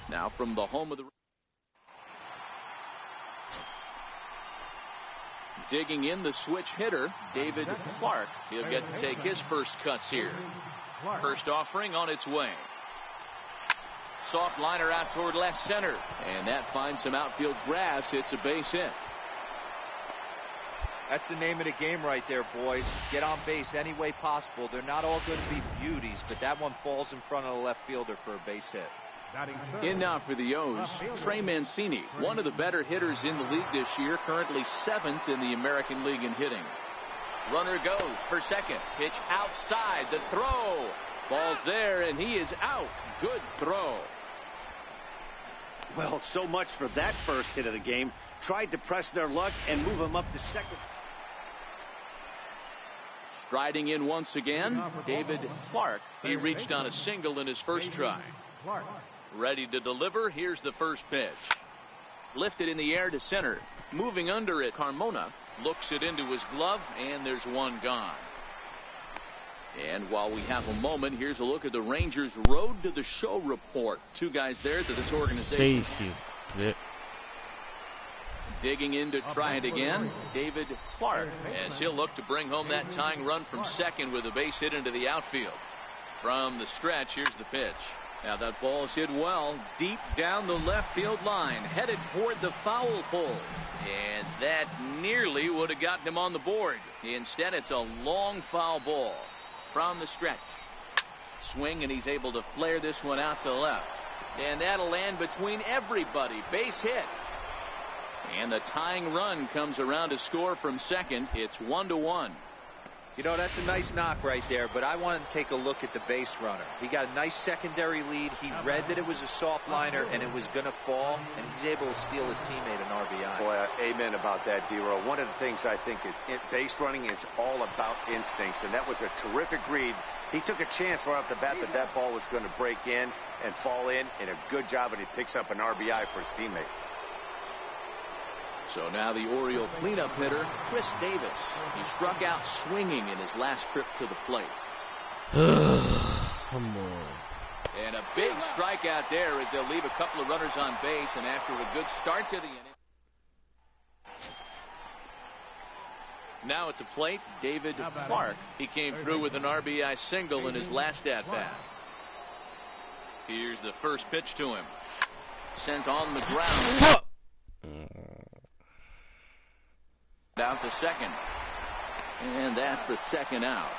Now from the home of the digging in the switch hitter, David Clark. He'll get to take his first cuts here. First offering on its way. Soft liner out toward left center, and that finds some outfield grass. It's a base hit. That's the name of the game right there, boys. Get on base any way possible. They're not all going to be beauties, but that one falls in front of the left fielder for a base hit. In now for the O's, Trey Mancini, one of the better hitters in the league this year, currently 7th in the American League in hitting. Runner goes for second. Pitch outside. The throw. Ball's there, and he is out. Good throw. Well, so much for that first hit of the game. Tried to press their luck and move him up to second. Striding in once again, David Clark. He reached on a single in his first try. Ready to deliver. Here's the first pitch. Lifted in the air to center. Moving under it, Carmona looks it into his glove, and there's one gone. And while we have a moment, here's a look at the Rangers' Road to the Show report. 2 guys there to this organization. Digging in to try it again, David Clark, as he'll look to bring home that tying run from second with a base hit into the outfield. From the stretch, here's the pitch. Now that ball's hit well, deep down the left field line, headed toward the foul pole. And that nearly would have gotten him on the board. Instead, it's a long foul ball. From the stretch. Swing, and he's able to flare this one out to left. And that'll land between everybody. Base hit. And the tying run comes around to score from second. It's 1-1. You know, that's a nice knock right there, but I want to take a look at the base runner. He got a nice secondary lead. He read that it was a soft liner and it was going to fall, and he's able to steal his teammate an RBI. Boy, amen about that, D-Roll. One of the things I think base running is all about instincts, and that was a terrific read. He took a chance right off the bat that ball was going to break in and fall in, and a good job, and he picks up an RBI for his teammate. So now the Oriole cleanup hitter, Chris Davis. He struck out swinging in his last trip to the plate. Come on. And a big strikeout there as they'll leave a couple of runners on base, and after a good start to the inning. Now at the plate, David Clark. He came through with an RBI single in his last at-bat. Here's the first pitch to him. Sent on the ground. Out to second. And that's the second out.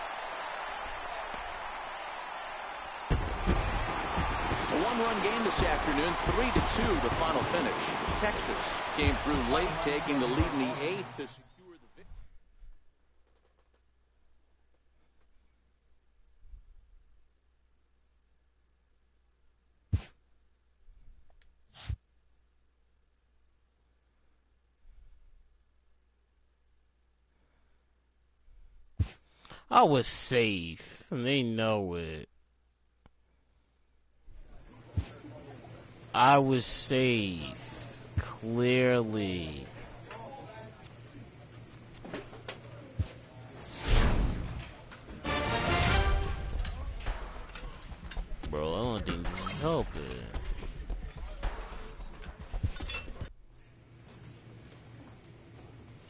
A one-run game this afternoon, 3-2 the final finish. Texas came through late, taking the lead in the 8th to secure the victory. I was safe. They know it. I was safe. Clearly. Bro, I don't think this is helping.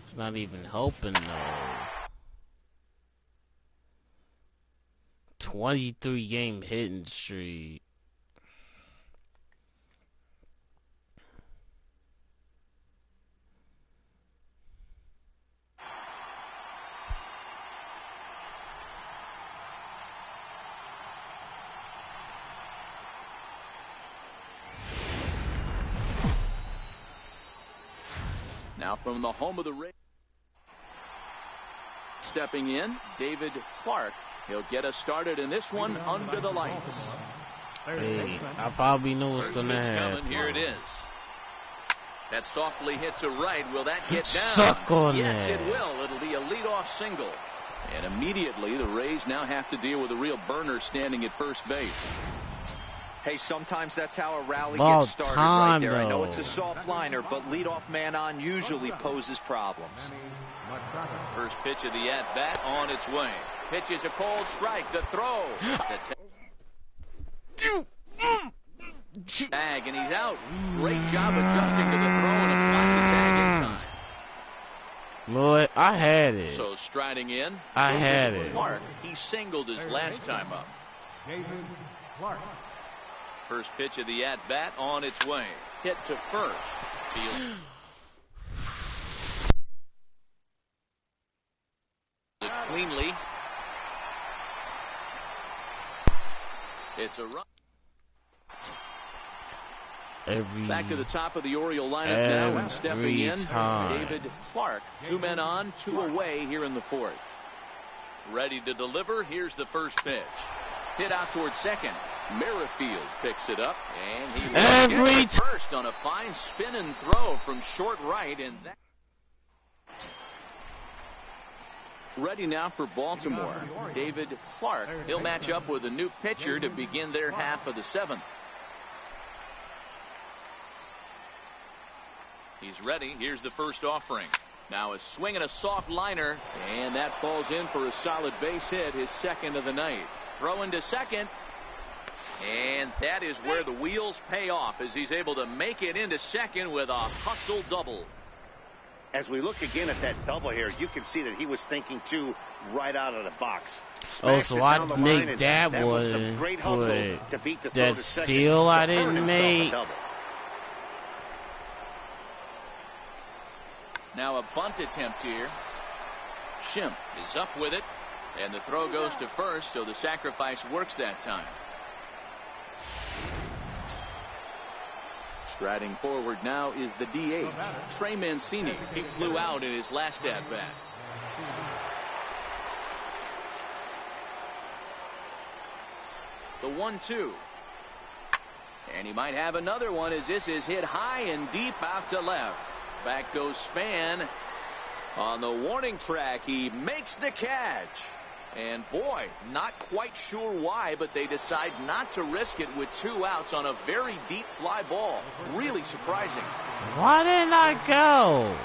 It's not even helping though. 23 game hitting streak. Now from the home of the Rays, stepping in, David Clark. He'll get us started in this one under the lights. Hey, I probably know what's going to happen. Here it is. That softly hit to right. Will that get down? Suck on yes, that. It will. It'll be a leadoff single. And immediately the Rays now have to deal with a real burner standing at first base. Hey, sometimes that's how a rally About gets started time, right there. I know though. it's a soft liner, but leadoff man on usually poses problems. First pitch of the at-bat on its way. Pitch is a cold strike. The throw. The tag, and he's out. Great job adjusting to the throw and applying the tag in time. Lord, I had it. So striding in. I had it. Clark, he singled his last time up. Clark. First pitch of the at-bat on its way. Hit to first. Field. Cleanly. It's a run. Back to the top of the Oriole lineup now, and stepping in, David Clark. 2 men on, 2 away here in the 4th. Ready to deliver. Here's the first pitch. Hit out towards second. Merrifield picks it up, and he gets first on a fine spin and throw from short right, and that. Ready now for Baltimore. David Clark. He'll match up with a new pitcher to begin their half of the 7th. He's ready. Here's the first offering. Now a swing and a soft liner, and that falls in for a solid base hit, his second of the night. Throw into second, and that is where the wheels pay off as he's able to make it into second with a hustle double. As we look again at that double here, you can see that he was thinking too right out of the box. Oh, so I make that one, but that steal I didn't make. Now a bunt attempt here. Schimpf is up with it, and the throw goes to first, so the sacrifice works that time. Striding forward now is the DH, Trey Mancini. He flew out in his last at-bat. The 1-2. And he might have another one as this is hit high and deep out to left. Back goes Span. On the warning track, he makes the catch. And boy, not quite sure why, but they decide not to risk it with 2 outs on a very deep fly ball. Really surprising. Why didn't I go?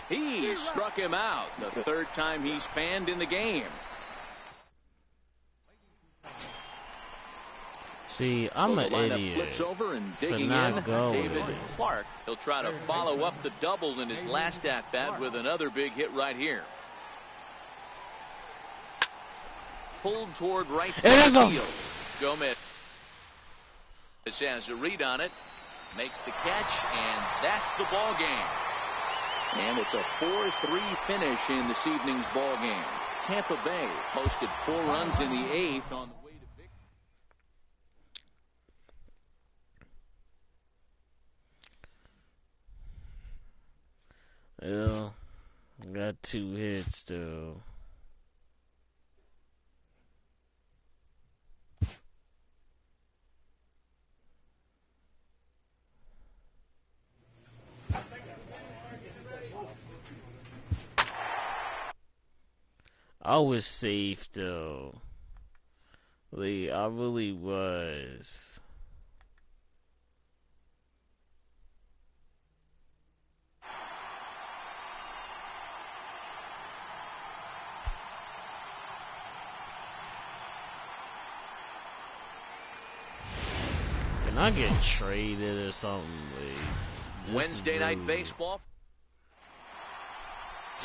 He struck him out. The 3rd time he's fanned in the game. See, I'm an idiot flips over and for digging not in. going. David Clark. He'll try to follow up the double in his last at bat with another big hit right here. Pulled toward right field. Gomez has a read on it, makes the catch, and that's the ball game. And it's a 4-3 finish in this evening's ball game. Tampa Bay posted 4 runs in the 8th on the way to victory. Well, got 2 hits though. I was safe though. Like, I really was. Can I get traded or something? Like, Wednesday night baseball.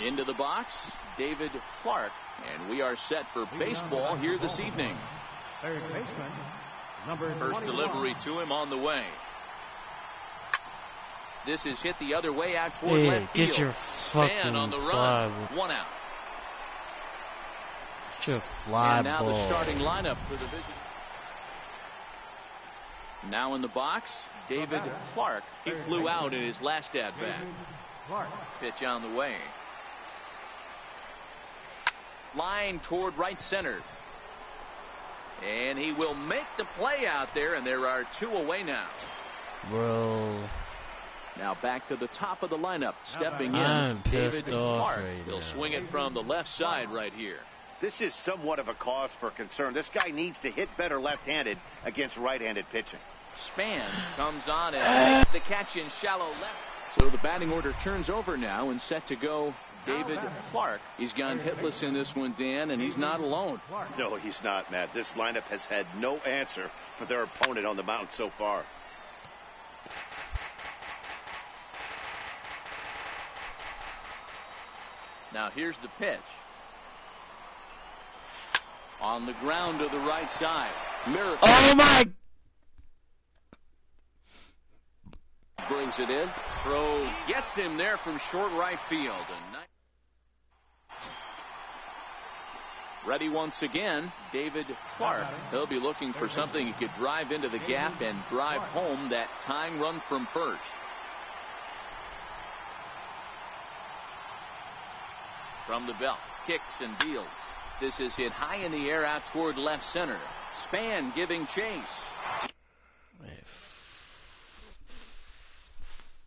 Into the box, David Clark, and we are set for baseball here this evening. Third baseman, number First 21. delivery to him on the way. This is hit the other way out toward left field. Get your fucking Span on the fly. run. 1 out. Get your fly And now ball. the starting lineup for the visit. Now in the box, David Clark. He flew out in his last at bat. Clark. Pitch on the way. Line toward right center. And he will make the play out there, and there are 2 away now. Bro. Now back to the top of the lineup. Stepping in, I'm pissed David off Clark. right He'll now. swing it from the left side right here. This is somewhat of a cause for concern. This guy needs to hit better left-handed against right-handed pitching. Span comes on and makes the catch in shallow left. So the batting order turns over now and set to go David Clark. He's gone hitless in this one, Dan, and he's not alone. No, he's not, Matt. This lineup has had no answer for their opponent on the mound so far. Now here's the pitch. On the ground to the right side. Miracle. Oh my! Brings it in. Throw gets him there from short right field. Ready once again, David Clark. He'll be looking for something he could drive into the gap and drive home that tying run from first. From the belt, kicks and deals. This is hit high in the air out toward left center. Span giving chase.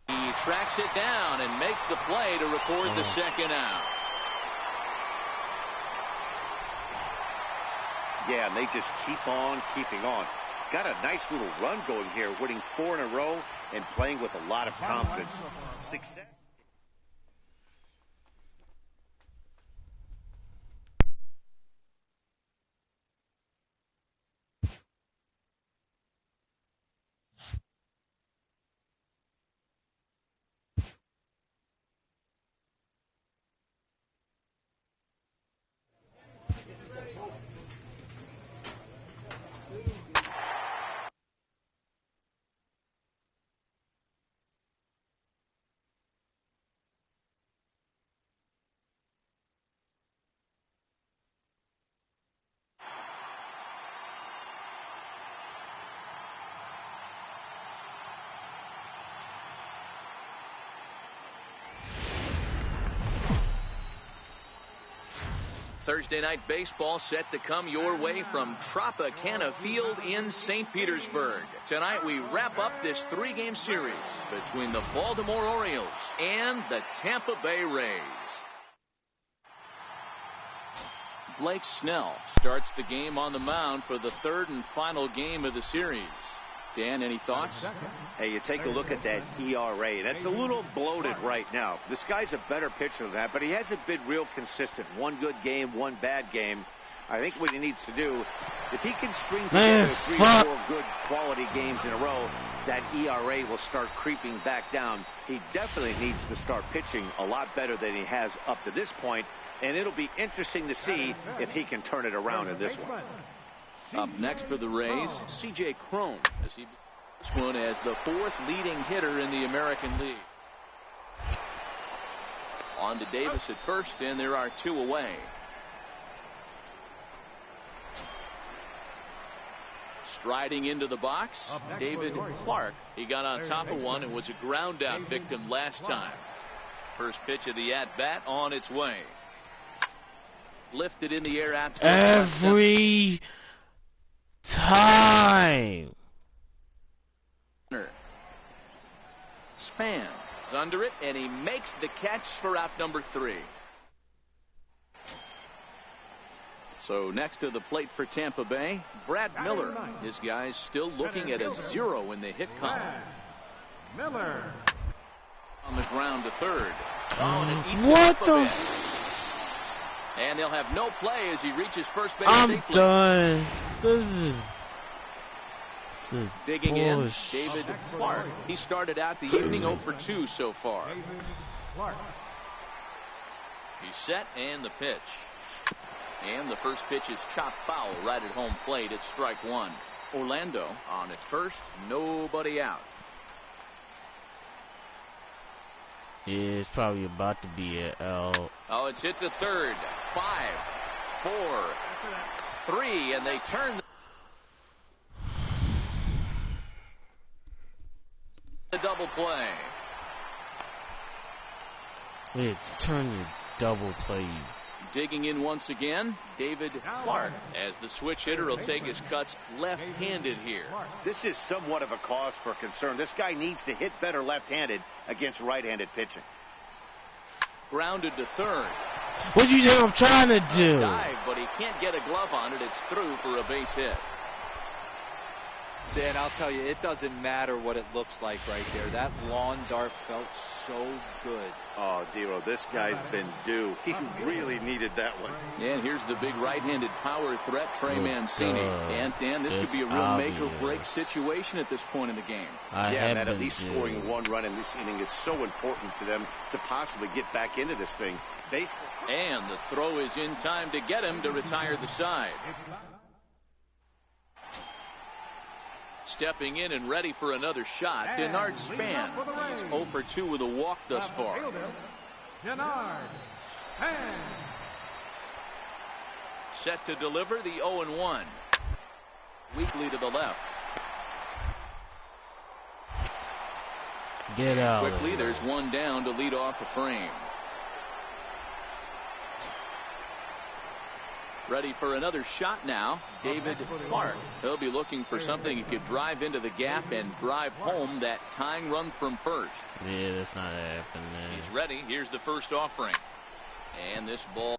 He tracks it down and makes the play to record the second out. Yeah, and they just keep on keeping on. Got a nice little run going here, winning 4 in a row and playing with a lot of confidence. Success. Thursday night baseball set to come your way from Tropicana Field in St. Petersburg. Tonight we wrap up this three-game series between the Baltimore Orioles and the Tampa Bay Rays. Blake Snell starts the game on the mound for the third and final game of the series. Dan, any thoughts? Hey, you take a look at that ERA. That's a little bloated right now. This guy's a better pitcher than that, but he hasn't been real consistent. One good game, one bad game. I think what he needs to do, if he can string together 3 or 4 good quality games in a row, that ERA will start creeping back down. He definitely needs to start pitching a lot better than he has up to this point, and it'll be interesting to see if he can turn it around in this one. Up next for the Rays, C.J. Cron, as he this one as the 4th leading hitter in the American League. On to Davis at first, and there are 2 away. Striding into the box, David Clark. He got on top of one and was a ground out victim last time. First pitch of the at-bat on its way. Lifted in the air after every time. Spans under it, and he makes the catch for out number 3. So next to the plate for Tampa Bay, Brad Miller. His guys still looking at a 0 in the hit column. Miller on the ground to third. Oh, and it eats what up the? a bit. And they'll have no play as he reaches first base I'm safely. done. This is digging bullshit. in, David Clark. He started out the evening 0 for 2 so far. He's set, and the pitch. And the first pitch is chopped foul right at home plate. It's strike 1. Orlando on at first, nobody out. Yeah, it's probably about to be a L. Oh, it's hit to third. 5, 4, 3, and they turn the double play. Wait, turn your double play. Digging in once again, David Clark, as the switch hitter will take his cuts left-handed here. This is somewhat of a cause for concern. This guy needs to hit better left-handed against right-handed pitching. Grounded to third. What do you think I'm trying to do? Dive, but he can't get a glove on it. It's through for a base hit. Dan, I'll tell you, it doesn't matter what it looks like right there. That lawn dart felt so good. Oh, Dero, this guy's been due. He really needed that one. Yeah, and here's the big right-handed power threat, Trey Mancini. And, Dan, this could be a real make-or-break situation at this point in the game. That at least scoring 1 run in this inning is so important to them to possibly get back into this thing. And the throw is in time to get him to retire the side. Stepping in and ready for another shot, Denard Span. He's 0 for 2 with a walk thus far. Denard Span. Set to deliver the 0-1. Weakly to the left. Get out. Quickly, there's one down to lead off the frame. Ready for another shot now, David Clark. He'll be looking for something he could drive into the gap and drive home that tying run from first. Yeah, that's not happening. He's ready. Here's the first offering. And this ball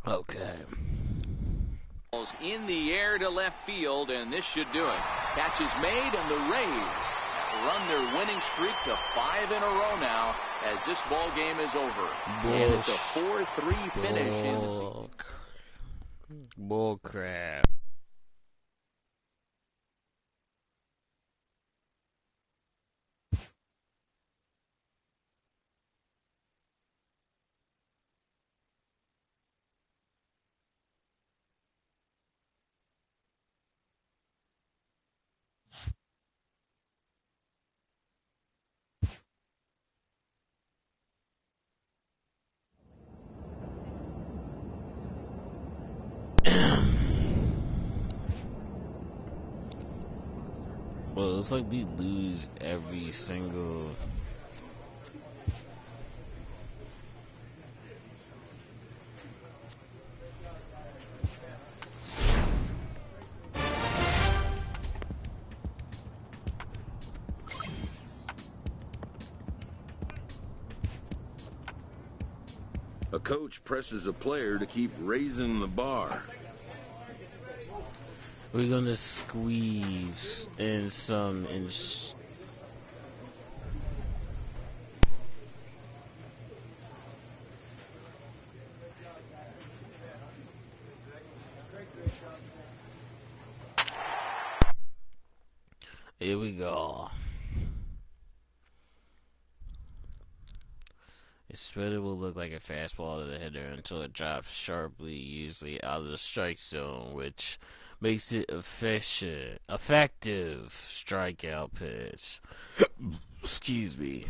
Okay. In the air to left field, and this should do it. Catch is made, and the Rays run their winning streak to 5 in a row now as this ball game is over. And it's a 4-3 finish in the season. Bull crap. Well, it's like we lose every single. A coach presses a player to keep raising the bar. We're gonna squeeze in some. Here we go. Its spreader will look like a fastball to the hitter until it drops sharply, usually out of the strike zone, which makes it effective strikeout pitch. Excuse me.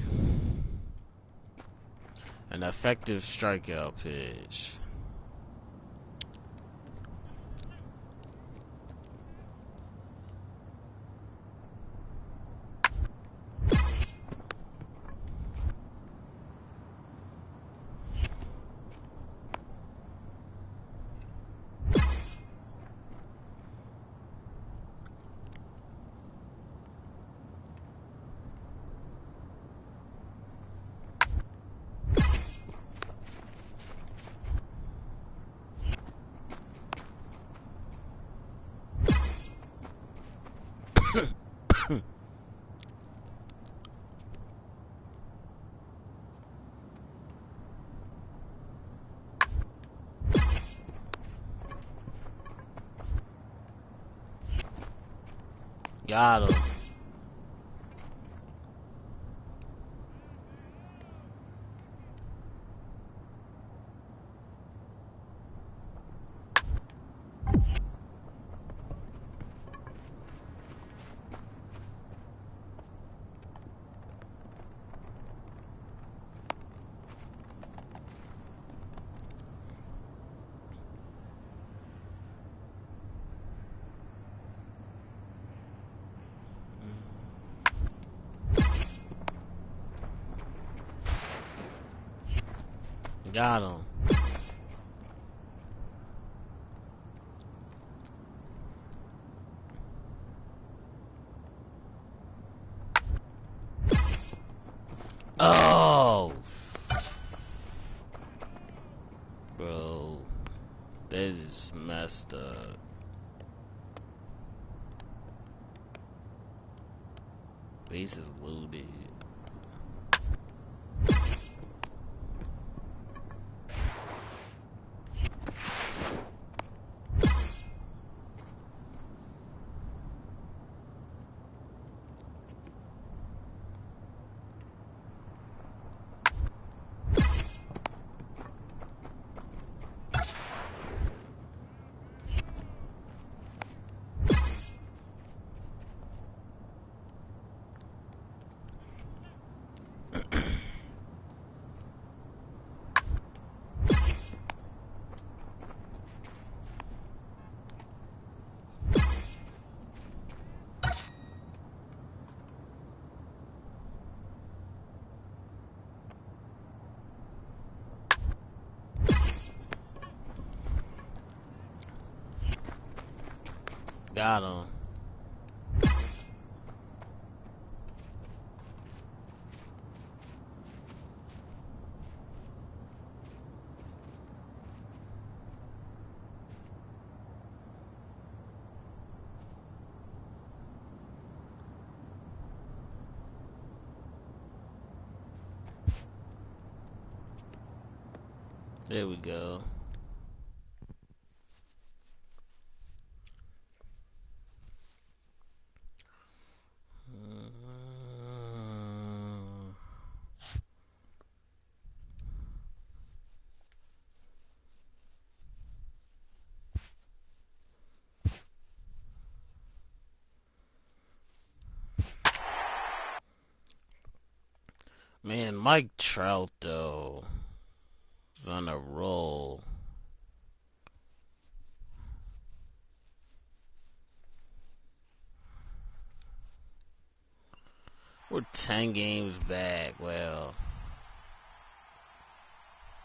An effective strikeout pitch. Got him. Got him. Oh, bro, that is messed up. Base is loaded. Got him. There we go. Man, Mike Trout, though, is on a roll. We're 10 games back. Well,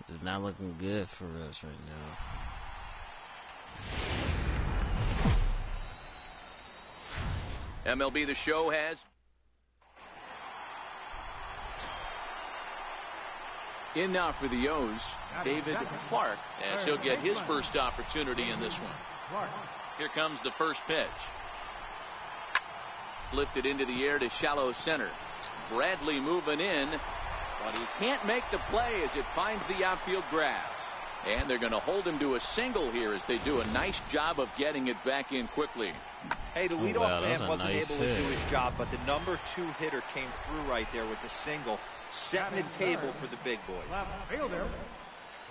it's not looking good for us right now. MLB The Show has in now for the O's, David Clark, as he'll get his first opportunity in this one. Here comes the first pitch. Lifted into the air to shallow center. Bradley moving in, but he can't make the play as it finds the outfield grass. And they're going to hold him to a single here as they do a nice job of getting it back in quickly. Hey, the leadoff man wasn't able to do his job, but the number 2 hitter came through right there with the single, setting the table for the big boys. Left fielder,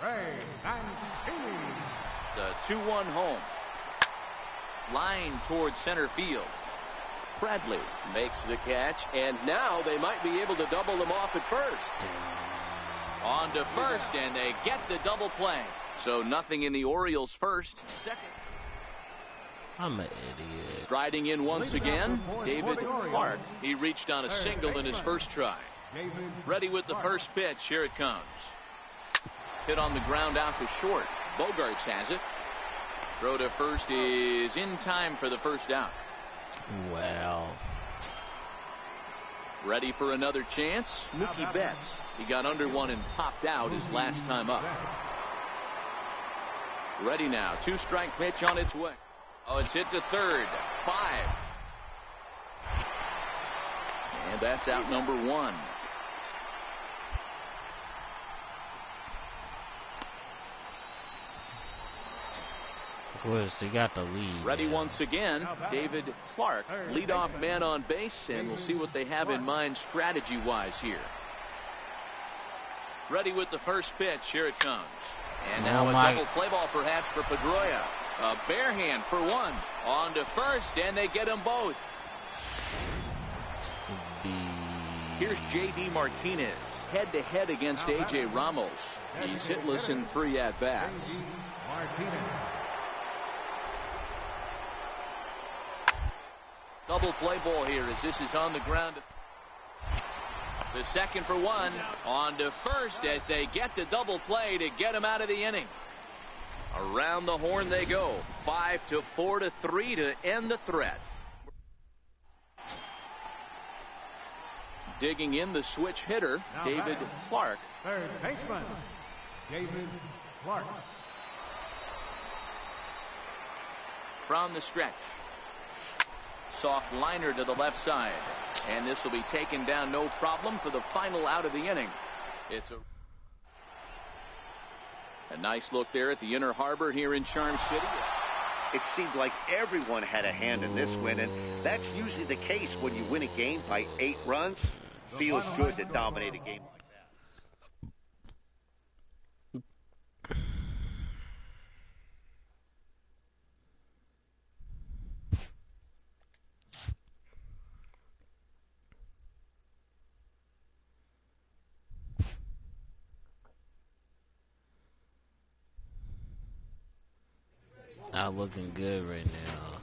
Ray Mancini. The 2-1 home. Line towards center field. Bradley makes the catch, and now they might be able to double them off at first. On to first, and they get the double play. So nothing in the Orioles' first. Second. I'm an idiot. Striding in once again, David Clark. He reached on a single in his first try. Ready with the first pitch. Here it comes. Hit on the ground out to short. Bogarts has it. Throw to first is in time for the first out. Wow. Ready for another chance? Mookie Betts. He got under one and popped out his last time up. Ready now. 2-strike pitch on its way. Oh, it's hit to third. 5. And that's out number 1. Of course, he got the lead. Ready once again, David Clark, leadoff man on base, and we'll see what they have in mind strategy-wise here. Ready with the first pitch. Here it comes. And now a double play ball perhaps for Pedroia. A bare hand for one. On to first, and they get them both. Here's J.D. Martinez, head-to-head against A.J. Ramos. He's hitless in 3 at-bats. Double play ball here as this is on the ground. The second for one. On to first as they get the double play to get him out of the inning. Around the horn they go. 5-4 to 3 to end the threat. Digging in the switch hitter, David Clark. Third baseman, David Clark. From the stretch. Soft liner to the left side. And this will be taken down no problem for the final out of the inning. It's a nice look there at the Inner Harbor here in Charm City. It seemed like everyone had a hand in this win, and that's usually the case when you win a game by 8 runs. Feels good to dominate a game like that. Not looking good right now.